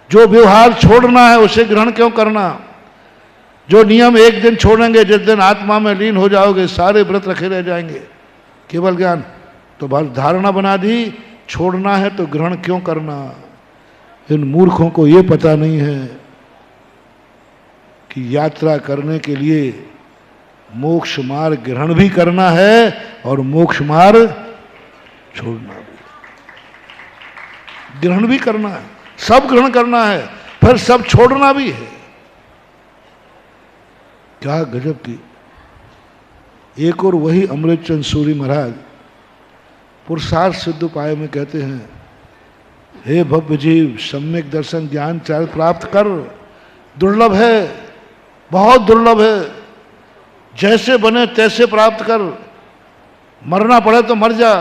जो व्यवहार छोड़ना है उसे ग्रहण क्यों करना? जो नियम एक दिन छोड़ेंगे, जिस दिन आत्मा में लीन हो जाओगे, सारे व्रत रखे रह जाएंगे, केवल ज्ञान। तो बस धारणा बना दी, छोड़ना है तो ग्रहण क्यों करना? इन मूर्खों को ये पता नहीं है कि यात्रा करने के लिए मोक्ष मार्ग ग्रहण भी करना है और मोक्ष मार्ग छोड़ना भी, ग्रहण भी करना है, सब ग्रहण करना है, फिर सब छोड़ना भी है। क्या गजब की! एक और वही अमृतचंद सूरी महाराज पुरुषार्थ सिद्ध उपाय में कहते हैं, हे भव्य जीव, सम्यक दर्शन ज्ञान चार प्राप्त कर। दुर्लभ है, बहुत दुर्लभ है। जैसे बने तैसे प्राप्त कर, मरना पड़े तो मर जा।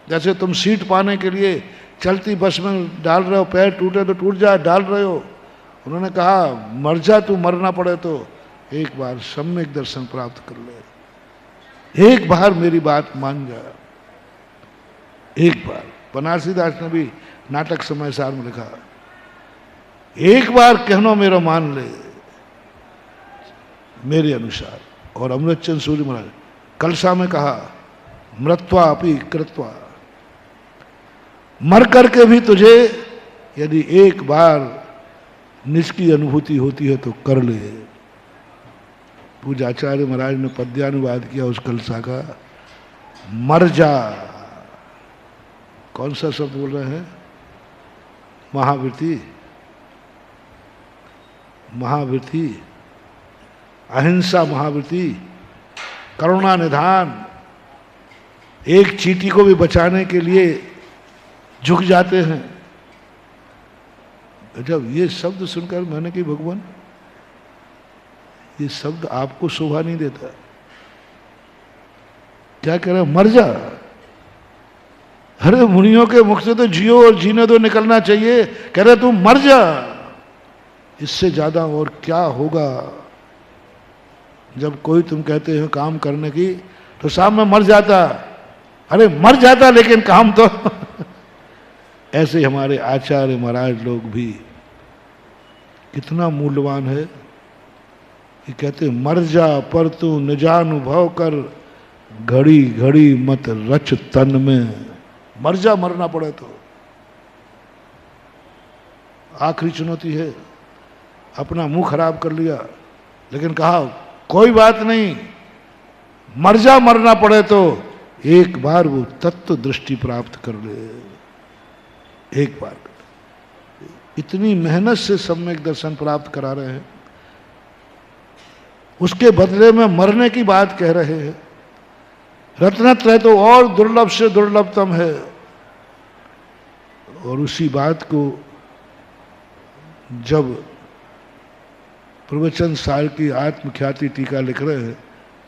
जैसे तुम सीट पाने के लिए चलती बस में डाल रहे हो, पैर टूटे तो टूट जाए, डाल रहे हो। उन्होंने कहा मर जा तू, मरना पड़े तो एक बार सम्यक दर्शन प्राप्त कर ले, एक बार मेरी बात मान जा, एक बार। बनारसी दास ने भी नाटक समय सार में लिखा, एक बार कहनो मेरा मान ले मेरे अनुसार। और अमृतचंद सूरी महाराज कलसा में कहा, मृत्वा अपि कृत्वा, मर करके भी तुझे यदि एक बार निज की अनुभूति होती है तो कर ले। पूज्य आचार्य महाराज ने पद्यानुवाद किया उस कलसा का, मर जा। कौन सा शब्द बोल रहे हैं? महावृत्ति, महावृत्ति, अहिंसा महावृत्ति, करुणा निधान। एक चींटी को भी बचाने के लिए झुक जाते हैं। जब ये शब्द सुनकर मैंने कहा भगवान, ये शब्द आपको शोभा नहीं देता। क्या कह रहे, मर जा। अरे मुनियों के मुख से तो जियो और जीने दो निकलना चाहिए, कह रहे तू मर जा। इससे ज्यादा और क्या होगा? जब कोई तुम कहते हो काम करने की, तो शाम में मर जाता। अरे मर जाता, लेकिन काम तो ऐसे ही हमारे आचार्य महाराज लोग भी कितना मूल्यवान है। ये कहते मर जा पर तू निजानुभव कर, घड़ी घड़ी मत रच तन में। मर जा, मरना पड़े तो। आखिरी चुनौती है। अपना मुंह खराब कर लिया, लेकिन कहा कोई बात नहीं, मर जा, मरना पड़े तो एक बार वो तत्व दृष्टि प्राप्त कर ले, एक बार। इतनी मेहनत से सम्यक दर्शन प्राप्त करा रहे हैं, उसके बदले में मरने की बात कह रहे हैं। रत्नत्रय तो और दुर्लभ से दुर्लभतम है। और उसी बात को जब प्रवचन सार की आत्मख्याति टीका लिख रहे हैं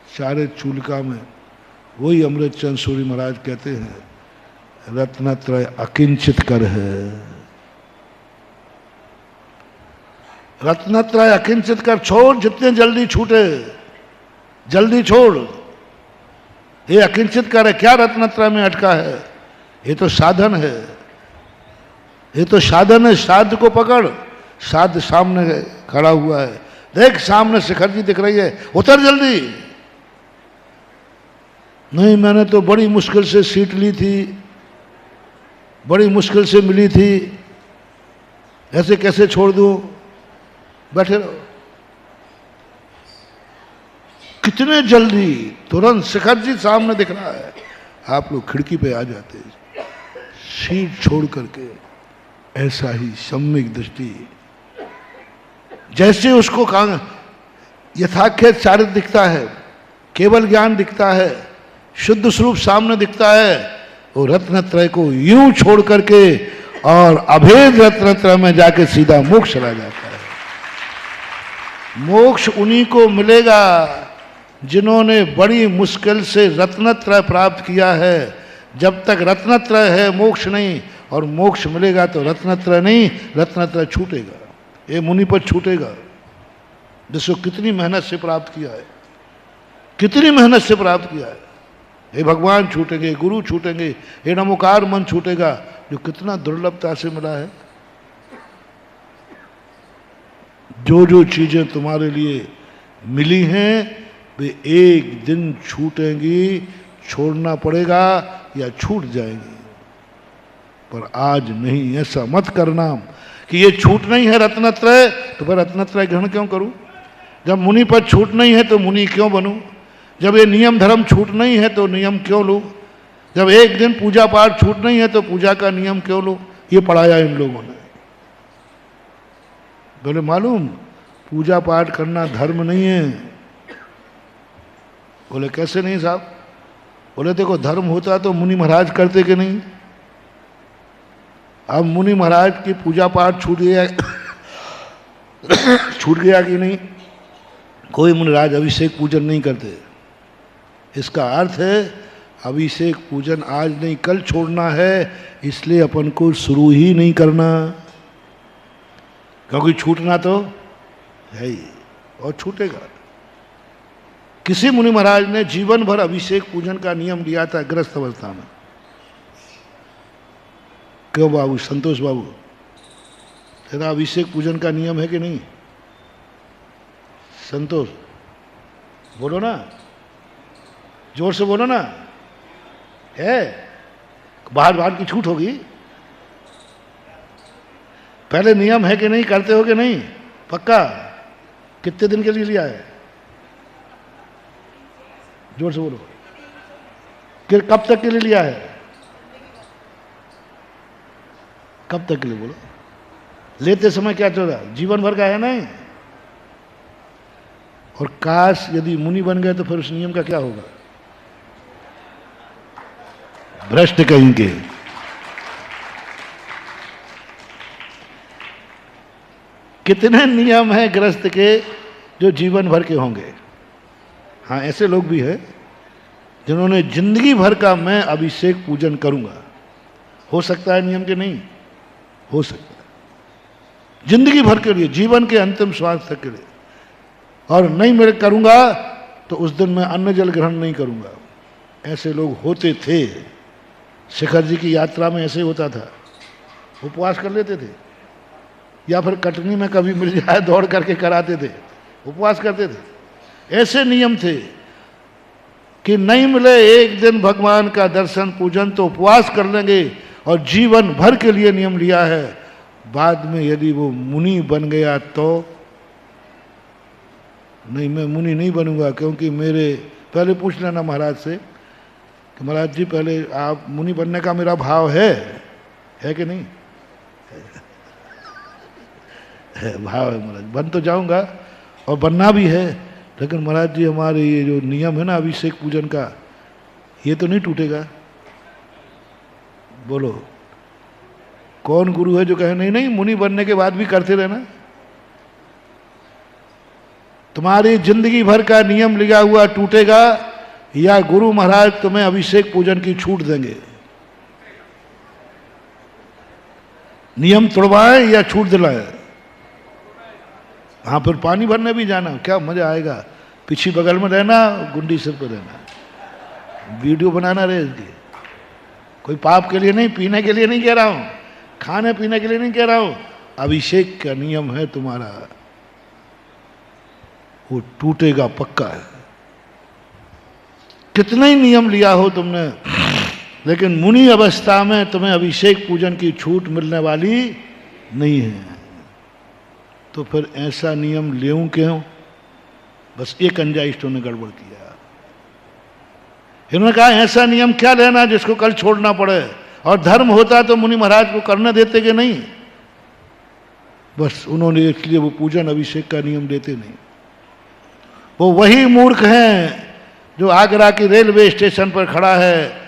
चारे चूलिका में, वही अमृत चंद सूरी महाराज कहते हैं रत्नत्रय अकिंचित कर है। रत्नत्रय अकिंचित कर, छोड़ जितने जल्दी छूटे, जल्दी छोड़। ये अकिंचित कर है, क्या रत्नत्रय में अटका है? ये तो साधन है, ये तो साधन है। साध को पकड़, साध सामने खड़ा हुआ है, देख सामने शिखर जी दिख रही है, उतर जल्दी। नहीं, मैंने तो बड़ी मुश्किल से सीट ली थी, बड़ी मुश्किल से मिली थी, ऐसे कैसे छोड़ दूं? बैठे रहो। कितने जल्दी, तुरंत शिखर जी सामने दिख रहा है, आप लोग खिड़की पे आ जाते सीट छोड़ करके। ऐसा ही सम्यक दृष्टि, जैसे उसको कहा यथाख्यत चारित्र दिखता है, केवल ज्ञान दिखता है, शुद्ध स्वरूप सामने दिखता है, वो रत्नत्रय को यूं छोड़ करके और अभेद रत्नत्रय में जाके सीधा मोक्ष चला जाता है। मोक्ष उन्हीं को मिलेगा जिन्होंने बड़ी मुश्किल से रत्नत्रय प्राप्त किया है। जब तक रत्नत्रय है मोक्ष नहीं, और मोक्ष मिलेगा तो रत्नत्रय नहीं, रत्नत्रय छूटेगा, ये मुनि पर छूटेगा, जिसको कितनी मेहनत से प्राप्त किया है, कितनी मेहनत से प्राप्त किया है। ये भगवान छूटेंगे, गुरु छूटेंगे, ये नमोकार मन छूटेगा, जो कितना दुर्लभता से मिला है। जो जो चीजें तुम्हारे लिए मिली हैं वे एक दिन छूटेंगी, छोड़ना पड़ेगा या छूट जाएंगी, पर आज नहीं। ऐसा मत करना कि ये छूट नहीं है रत्नत्रय, तो फिर रत्नत्रय ग्रहण क्यों करूं? जब मुनि पर छूट नहीं है तो मुनि क्यों बनूं? जब ये नियम धर्म छूट नहीं है तो नियम क्यों लूं? जब एक दिन पूजा पाठ छूट नहीं है तो पूजा का नियम क्यों लूं? ये पढ़ाया इन लोगों ने। बोले मालूम, पूजा पाठ करना धर्म नहीं है। बोले कैसे नहीं साहब? बोले देखो, धर्म होता तो मुनि महाराज करते कि नहीं? अब मुनि महाराज की पूजा पाठ छूट गया छूट गया कि नहीं? कोई मुनिराज अभिषेक पूजन नहीं करते। इसका अर्थ है अभिषेक पूजन आज नहीं कल छोड़ना है, इसलिए अपन को शुरू ही नहीं करना, क्योंकि छूटना तो है ही और छूटेगा। किसी मुनि महाराज ने जीवन भर अभिषेक पूजन का नियम लिया था ग्रस्त अवस्था में। क्यों बाबू, संतोष बाबू, तेरा अभिषेक पूजन का नियम है कि नहीं? संतोष बोलो ना, जोर से बोलो ना। है? बाहर बाहर की छूट होगी। पहले नियम है कि नहीं, करते हो कि नहीं? पक्का? कितने दिन के लिए लिया है? जोर से बोलो। कब तक के लिए लिया है? कब तक के लिए बोलो? लेते समय क्या चल रहा? जीवन भर का है नहीं? और काश यदि मुनि बन गए तो फिर उस नियम का क्या होगा? भ्रष्ट कहेंगे। कितने नियम हैं गृहस्थ के जो जीवन भर के होंगे। हाँ, ऐसे लोग भी हैं जिन्होंने जिंदगी भर का मैं अभिषेक पूजन करूंगा। हो सकता है नियम के नहीं? हो सकता है जिंदगी भर के लिए, जीवन के अंतिम श्वास तक के लिए। और नहीं मैं करूंगा तो उस दिन मैं अन्न जल ग्रहण नहीं करूंगा। ऐसे लोग होते थे। शिखर जी की यात्रा में ऐसे होता था, उपवास कर लेते थे, या फिर कटनी में कभी मिल जाए दौड़ करके कराते थे, उपवास करते थे। ऐसे नियम थे कि नहीं मिले एक दिन भगवान का दर्शन पूजन तो उपवास कर लेंगे, और जीवन भर के लिए नियम लिया है। बाद में यदि वो मुनि बन गया तो नहीं, मैं मुनि नहीं बनूंगा, क्योंकि मेरे पहले पूछ लेना महाराज से कि महाराज जी पहले आप मुनि बनने का मेरा भाव है कि नहीं? है, भाव है महाराज, बन तो जाऊंगा और बनना भी है, लेकिन महाराज जी हमारे ये जो नियम है ना अभिषेक पूजन का, ये तो नहीं टूटेगा। बोलो कौन गुरु है जो कहे नहीं नहीं मुनि बनने के बाद भी करते रहना। तुम्हारी जिंदगी भर का नियम लिखा हुआ टूटेगा या गुरु महाराज तुम्हें अभिषेक पूजन की छूट देंगे? नियम तोड़वाए या छूट दिलाए? हाँ, फिर पानी भरने भी जाना, क्या मजा आएगा। पीछे बगल में रहना, गुंडी सिर पर रहना, वीडियो बनाना रहे इसकी। कोई पाप के लिए नहीं, पीने के लिए नहीं कह रहा हूं, खाने पीने के लिए नहीं कह रहा हूं। अभिषेक का नियम है तुम्हारा, वो टूटेगा पक्का है। कितना ही नियम लिया हो तुमने, लेकिन मुनि अवस्था में तुम्हें अभिषेक पूजन की छूट मिलने वाली नहीं है। तो फिर ऐसा नियम लेऊं क्यों? बस एक अंजाइष्टों ने गड़बड़ किया। इन्होंने कहा ऐसा नियम क्या लेना जिसको कल छोड़ना पड़े, और धर्म होता तो मुनि महाराज को करने देते कि नहीं। बस उन्होंने इसलिए वो पूजन अभिषेक का नियम देते नहीं। वो वही मूर्ख हैं जो आगरा की रेलवे स्टेशन पर खड़ा है,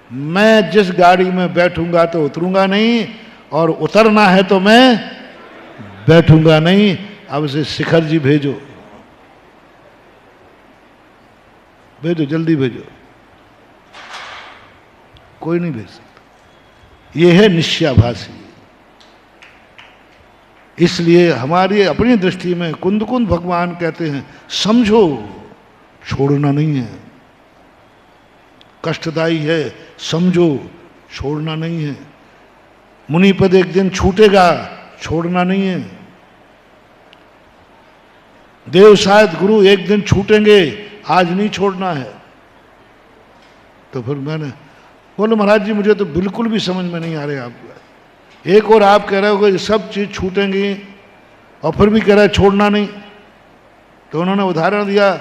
मैं जिस गाड़ी में बैठूंगा तो उतरूंगा नहीं, और उतरना है तो मैं बैठूंगा नहीं। अब उसे शिखर जी भेजो, भेजो, जल्दी भेजो। कोई नहीं भेज सकता। यह है निश्चयाभासी। इसलिए हमारी अपनी दृष्टि में कुंद भगवान कहते हैं समझो, छोड़ना नहीं है। कष्टदायी है, समझो, छोड़ना नहीं है। मुनि पद एक दिन छूटेगा, छोड़ना नहीं है। देव शायद गुरु एक दिन छूटेंगे, आज नहीं छोड़ना है। तो फिर मैंने बोले महाराज जी मुझे तो बिल्कुल भी समझ में नहीं आ रहे आपको। एक और आप कह रहे हो कि सब चीज छूटेंगी और फिर भी कह रहे छोड़ना नहीं। तो उन्होंने उदाहरण दिया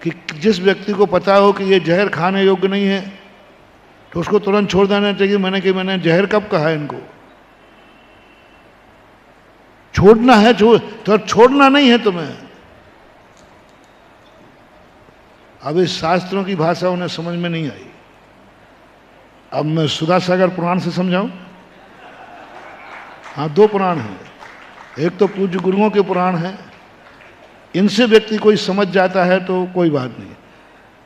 कि जिस व्यक्ति को पता हो कि ये जहर खाने योग्य नहीं है तो उसको तुरंत छोड़ देना चाहिए। मैंने जहर कब कहा है इनको? छोड़ना है, तो छोड़ना नहीं है तुम्हें। अब इस शास्त्रों की भाषा उन्हें समझ में नहीं आई। अब मैं सुधा सागर पुराण से समझाऊं? हाँ, दो पुराण हैं। एक तो पूज्य गुरुओं के पुराण हैं, इनसे व्यक्ति कोई समझ जाता है तो कोई बात नहीं।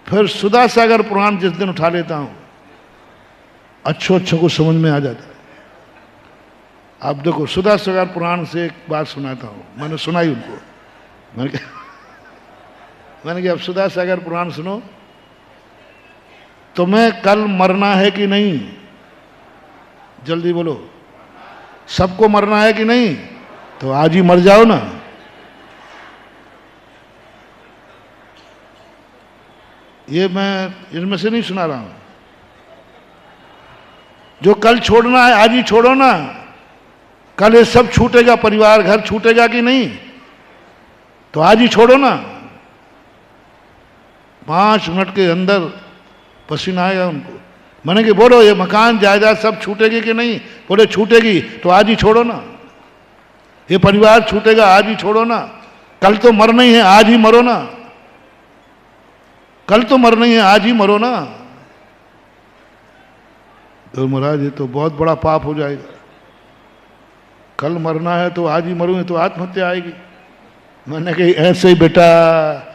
फिर सुधा सागर पुराण जिस दिन उठा लेता हूं, अच्छों को समझ में आ जाता है। आप देखो, सुधा सागर पुराण से एक बात सुनाता हूं, मैंने सुनाई उनको। मैंने कहा अब सुधा सागर पुराण सुनो। तुम्हें कल मरना है कि नहीं? जल्दी बोलो। सबको मरना है कि नहीं? तो आज ही मर जाओ ना। ये मैं इनमें से नहीं सुना रहा हूं। जो कल छोड़ना है आज ही छोड़ो ना। कल ये सब छूटेगा, परिवार घर छूटेगा कि नहीं? तो आज ही छोड़ो ना। 5 मिनट के अंदर पसीना आएगा उनको। मैंने कि बोलो ये मकान जायदाद सब छूटेगी कि नहीं? बोले छूटेगी। तो आज ही छोड़ो ना। ये परिवार छूटेगा, आज ही छोड़ो ना। कल तो मरना ही है, आज ही मरो ना। कल तो मरना ही है, आज ही मरो ना। तो महाराज ये तो बहुत बड़ा पाप हो जाएगा। कल मरना है तो आज ही मरूंगे तो आत्महत्या आएगी। मैंने कही ऐसे ही बेटा,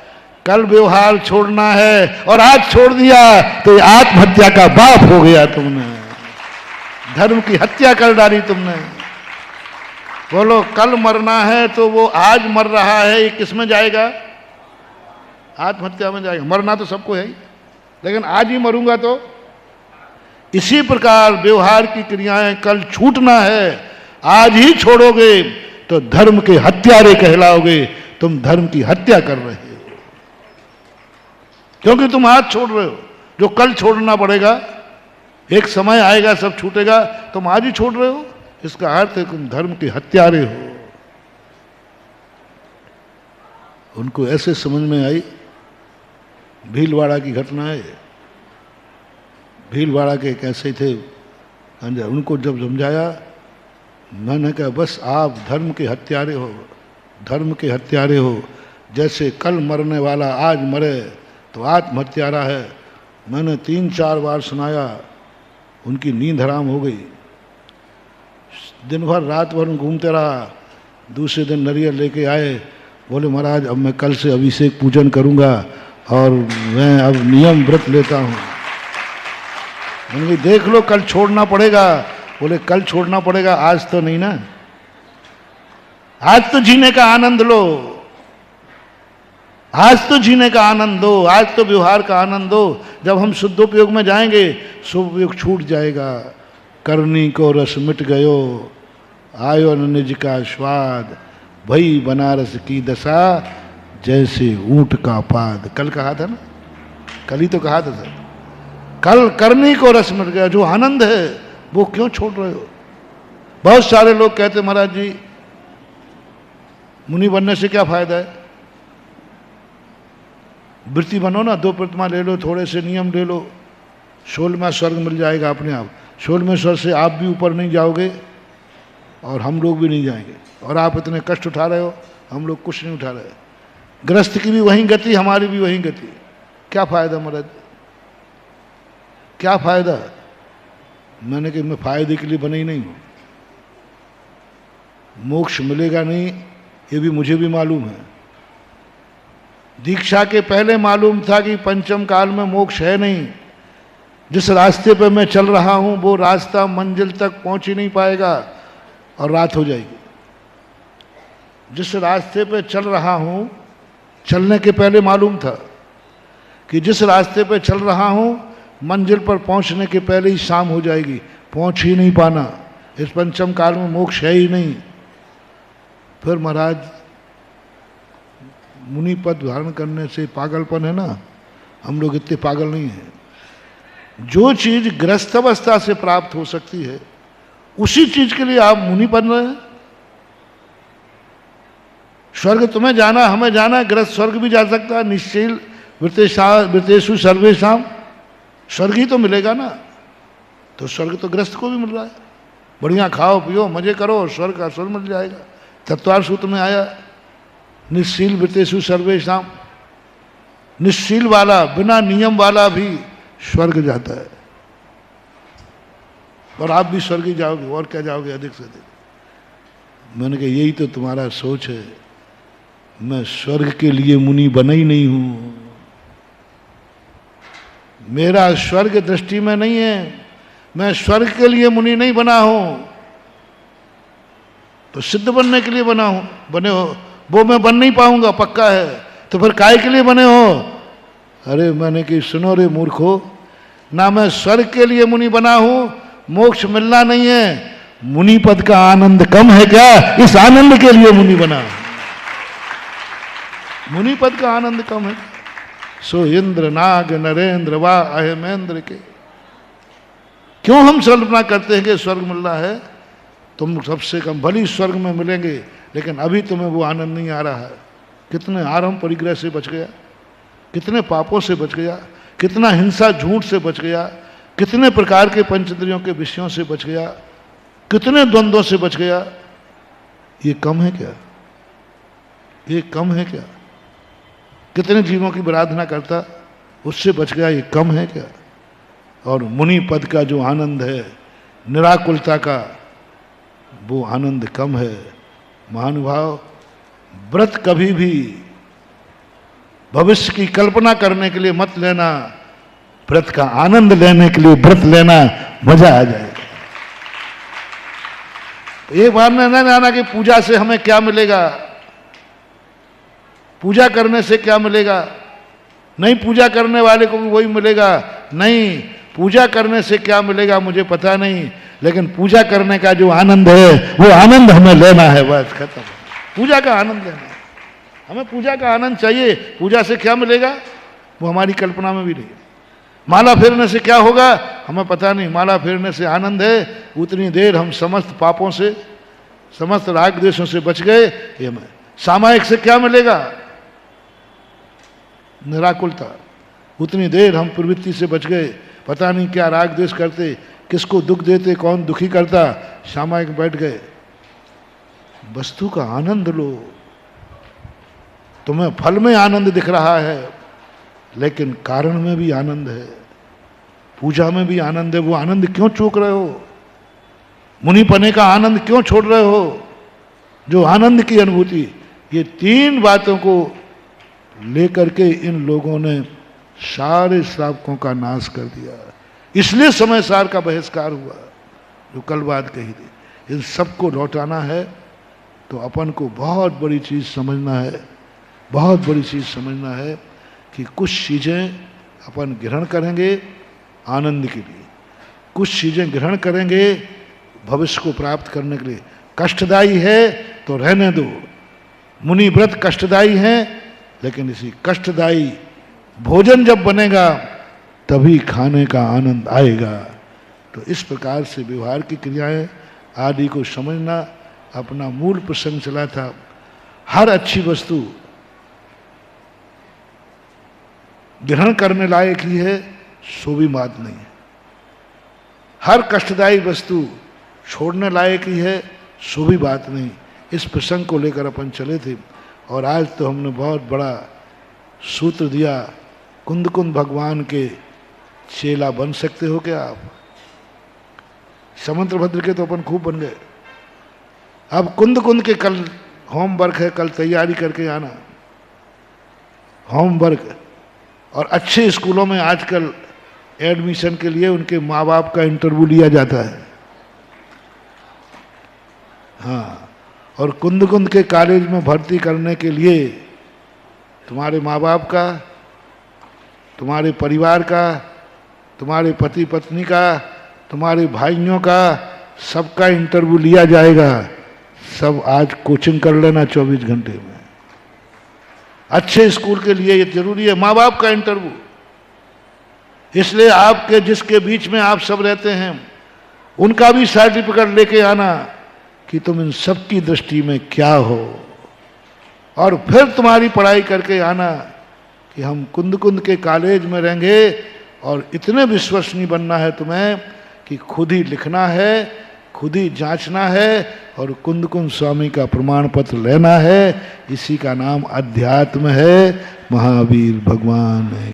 कल व्यवहार छोड़ना है और आज छोड़ दिया तो ये आत्महत्या का बाप हो गया तुमने। धर्म की हत्या कर डाली तुमने। बोलो कल मरना है तो वो आज मर रहा है, ये किस में जाएगा? आत्महत्या में जाएगा। मरना तो सबको है ही, लेकिन आज ही मरूंगा तो। इसी प्रकार व्यवहार की क्रियाएं कल छूटना है, आज ही छोड़ोगे तो धर्म के हत्यारे कहलाओगे। तुम धर्म की हत्या कर रहे हो क्योंकि तुम आज छोड़ रहे हो जो कल छोड़ना पड़ेगा। एक समय आएगा सब छूटेगा, तुम आज ही छोड़ रहे हो। इसका अर्थ है तुम धर्म के हत्यारे हो। उनको ऐसे समझ में आई। भीलवाड़ा की घटना है। भीलवाड़ा के कैसे थे, उनको जब समझाया, मैंने कहा बस आप धर्म के हत्यारे हो, धर्म के हत्यारे हो। जैसे कल मरने वाला आज मरे तो आत्महत्यारा है, मैंने 3-4 बार सुनाया, उनकी नींद हराम हो गई। दिन भर रात भर घूमते रहा। दूसरे दिन नरियल लेके आए, बोले महाराज अब मैं कल से अभिषेक पूजन करूंगा और मैं अब नियम व्रत लेता हूँ। मैंने कहा देख लो कल छोड़ना पड़ेगा। बोले कल छोड़ना पड़ेगा, आज तो नहीं ना, आज तो जीने का आनंद लो, आज तो जीने का आनंद दो, आज तो व्यवहार का आनंद दो। जब हम शुद्धोपयोग में जाएंगे शुभोपयोग छूट जाएगा। करनी को रस मिट गयो, आयो न निज का स्वाद, भई बनारस की दशा, जैसे ऊंट का पाद। कल कहा था ना, कल ही तो कहा था सर, कल करनी को रस मिट गया। जो आनंद है वो क्यों छोड़ रहे हो? बहुत सारे लोग कहते महाराज जी मुनि बनने से क्या फायदा है? वृत्ति बनो ना, 2 प्रतिमा ले लो, थोड़े से नियम ले लो, 16वां स्वर्ग मिल जाएगा अपने आप। 16वें स्वर्ग से आप भी ऊपर नहीं जाओगे और हम लोग भी नहीं जाएंगे। और आप इतने कष्ट उठा रहे हो, हम लोग कुछ नहीं उठा रहे। गृहस्थ की भी वही गति, हमारी भी वही गति। क्या फायदा महाराज, क्या फायदा? मैंने कि मैं फायदे के लिए बने ही नहीं हूं। मोक्ष मिलेगा नहीं ये भी मुझे भी मालूम है। दीक्षा के पहले मालूम था कि पंचम काल में मोक्ष है नहीं। जिस रास्ते पे मैं चल रहा हूं वो रास्ता मंजिल तक पहुंच ही नहीं पाएगा और रात हो जाएगी। जिस रास्ते पे चल रहा हूं, चलने के पहले मालूम था कि जिस रास्ते पे चल रहा हूं मंजिल पर पहुंचने के पहले ही शाम हो जाएगी, पहुंच ही नहीं पाना। इस पंचम काल में मोक्ष है ही नहीं। फिर महाराज मुनि पद धारण करने से पागलपन है ना, हम लोग इतने पागल नहीं हैं। जो चीज ग्रस्त अवस्था से प्राप्त हो सकती है उसी चीज के लिए आप मुनि बन रहे हैं। स्वर्ग तुम्हें जाना, हमें जाना, ग्रस्त स्वर्ग भी जा सकता है। निश्चल वृतेषु सर्वेषाम, स्वर्ग ही तो मिलेगा ना। तो स्वर्ग तो ग्रस्त को भी मिल रहा है। बढ़िया खाओ पियो मजे करो, स्वर्ग का स्वर्ग मिल जाएगा। तत्वार सूत्र में आया निश्चल वृतेषु सर्वेषाम, निश्चल वाला बिना नियम वाला भी स्वर्ग जाता है। और आप भी स्वर्ग ही जाओगे, और क्या जाओगे अधिक से अधिक। मैंने कहा यही तो तुम्हारा सोच है। मैं स्वर्ग के लिए मुनि बना ही नहीं हूं। मेरा स्वर्ग दृष्टि में नहीं है। मैं स्वर्ग के लिए मुनि नहीं बना हूं, तो सिद्ध बनने के लिए बना हूं, बने हो। वो मैं बन नहीं पाऊंगा पक्का है। तो फिर काय के लिए बने हो? अरे मैंने कि सुनो रे मूर्खो, ना मैं स्वर्ग के लिए मुनि बना हूं, मोक्ष मिलना नहीं है। मुनि पद का आनंद कम है क्या? इस आनंद के लिए मुनि बना। मुनि पद का आनंद कम है। सो इंद्र नाग नरेंद्र वा अहेमेंद्र के। क्यों हम कल्पना करते हैं कि स्वर्ग मिल रहा है? तुम सबसे कम भली स्वर्ग में मिलेंगे, लेकिन अभी तुम्हें वो आनंद नहीं आ रहा है। कितने आरंभ परिग्रह से बच गया, कितने पापों से बच गया, कितना हिंसा झूठ से बच गया, कितने प्रकार के पंचेंद्रियों के विषयों से बच गया, कितने द्वंद्वों से बच गया। ये कम है क्या? ये कम है क्या? कितने जीवों की आराधना करता, उससे बच गया, ये कम है क्या? और मुनि पद का जो आनंद है, निराकुलता का, वो आनंद कम है। महानुभाव, व्रत कभी भी भविष्य की कल्पना करने के लिए मत लेना। व्रत का आनंद लेने के लिए व्रत लेना, मजा आ जाएगा। एक बार में न जाना कि पूजा से हमें क्या मिलेगा, पूजा करने से क्या मिलेगा। नहीं, पूजा करने वाले को भी वही मिलेगा। नहीं, पूजा करने से क्या मिलेगा मुझे पता नहीं, लेकिन पूजा करने का जो आनंद है वो आनंद हमें लेना है। बस खत्म। पूजा का आनंद लेना है हमें। पूजा का आनंद चाहिए। पूजा से क्या मिलेगा वो हमारी कल्पना में भी नहीं। माला फेरने से क्या होगा हमें पता नहीं। माला फेरने से आनंद है। उतनी देर हम समस्त पापों से, समस्त राग द्वेषों से बच गए। ये मैं सामायिक से क्या मिलेगा? निराकुलता। उतनी देर हम प्रवृत्ति से बच गए। पता नहीं क्या राग द्वेष करते, किसको दुख देते, कौन दुखी करता, सामायिक बैठ गए। वस्तु का आनंद लो। तुम्हें फल में आनंद दिख रहा है, लेकिन कारण में भी आनंद है। पूजा में भी आनंद है, वो आनंद क्यों चूक रहे हो? मुनि पने का आनंद क्यों छोड़ रहे हो? जो आनंद की अनुभूति, ये तीन बातों को लेकर के इन लोगों ने सारे श्रावकों का नाश कर दिया। इसलिए समय सार का बहिष्कार हुआ, जो कल बात कही थी। इन सबको लौटाना है तो अपन को बहुत बड़ी चीज समझना है, बहुत बड़ी चीज समझना है कि कुछ चीजें अपन ग्रहण करेंगे आनंद के लिए, कुछ चीजें ग्रहण करेंगे भविष्य को प्राप्त करने के लिए। कष्टदायी है तो रहने दो, मुनि व्रत कष्टदायी है, लेकिन इसी कष्टदायी भोजन जब बनेगा तभी खाने का आनंद आएगा। तो इस प्रकार से व्यवहार की क्रियाएं आदि को समझना अपना मूल प्रसंग चला था। हर अच्छी वस्तु ग्रहण करने लायक ही है, सो भी बात नहीं है। हर कष्टदायी वस्तु छोड़ने लायक ही है, सो भी बात नहीं। इस प्रसंग को लेकर अपन चले थे और आज तो हमने बहुत बड़ा सूत्र दिया। कुंद कुंद भगवान के चेला बन सकते हो क्या आप? समुद्रभद्र के तो अपन खूब बन गए। अब कुंद कुंद के कल होमवर्क है, कल तैयारी करके आना होमवर्क। और अच्छे स्कूलों में आजकल एडमिशन के लिए उनके माँ बाप का इंटरव्यू लिया जाता है। हाँ, और कुंद कुंद के कॉलेज में भर्ती करने के लिए तुम्हारे माँ बाप का, तुम्हारे परिवार का, तुम्हारे पति पत्नी का, तुम्हारे भाइयों का, सबका इंटरव्यू लिया जाएगा। सब आज कोचिंग कर लेना 24 घंटे में। अच्छे स्कूल के लिए ये जरूरी है, माँ बाप का इंटरव्यू। इसलिए आपके जिसके बीच में आप सब रहते हैं उनका भी सर्टिफिकेट लेके आना कि तुम इन सब की दृष्टि में क्या हो, और फिर तुम्हारी पढ़ाई करके आना कि हम कुंद कुंद के कॉलेज में रहेंगे। और इतने विश्वसनीय बनना है तुम्हें कि खुद ही लिखना है, खुद ही जांचना है और कुंद कुंद स्वामी का प्रमाण पत्र लेना है। इसी का नाम अध्यात्म है। महावीर भगवान है।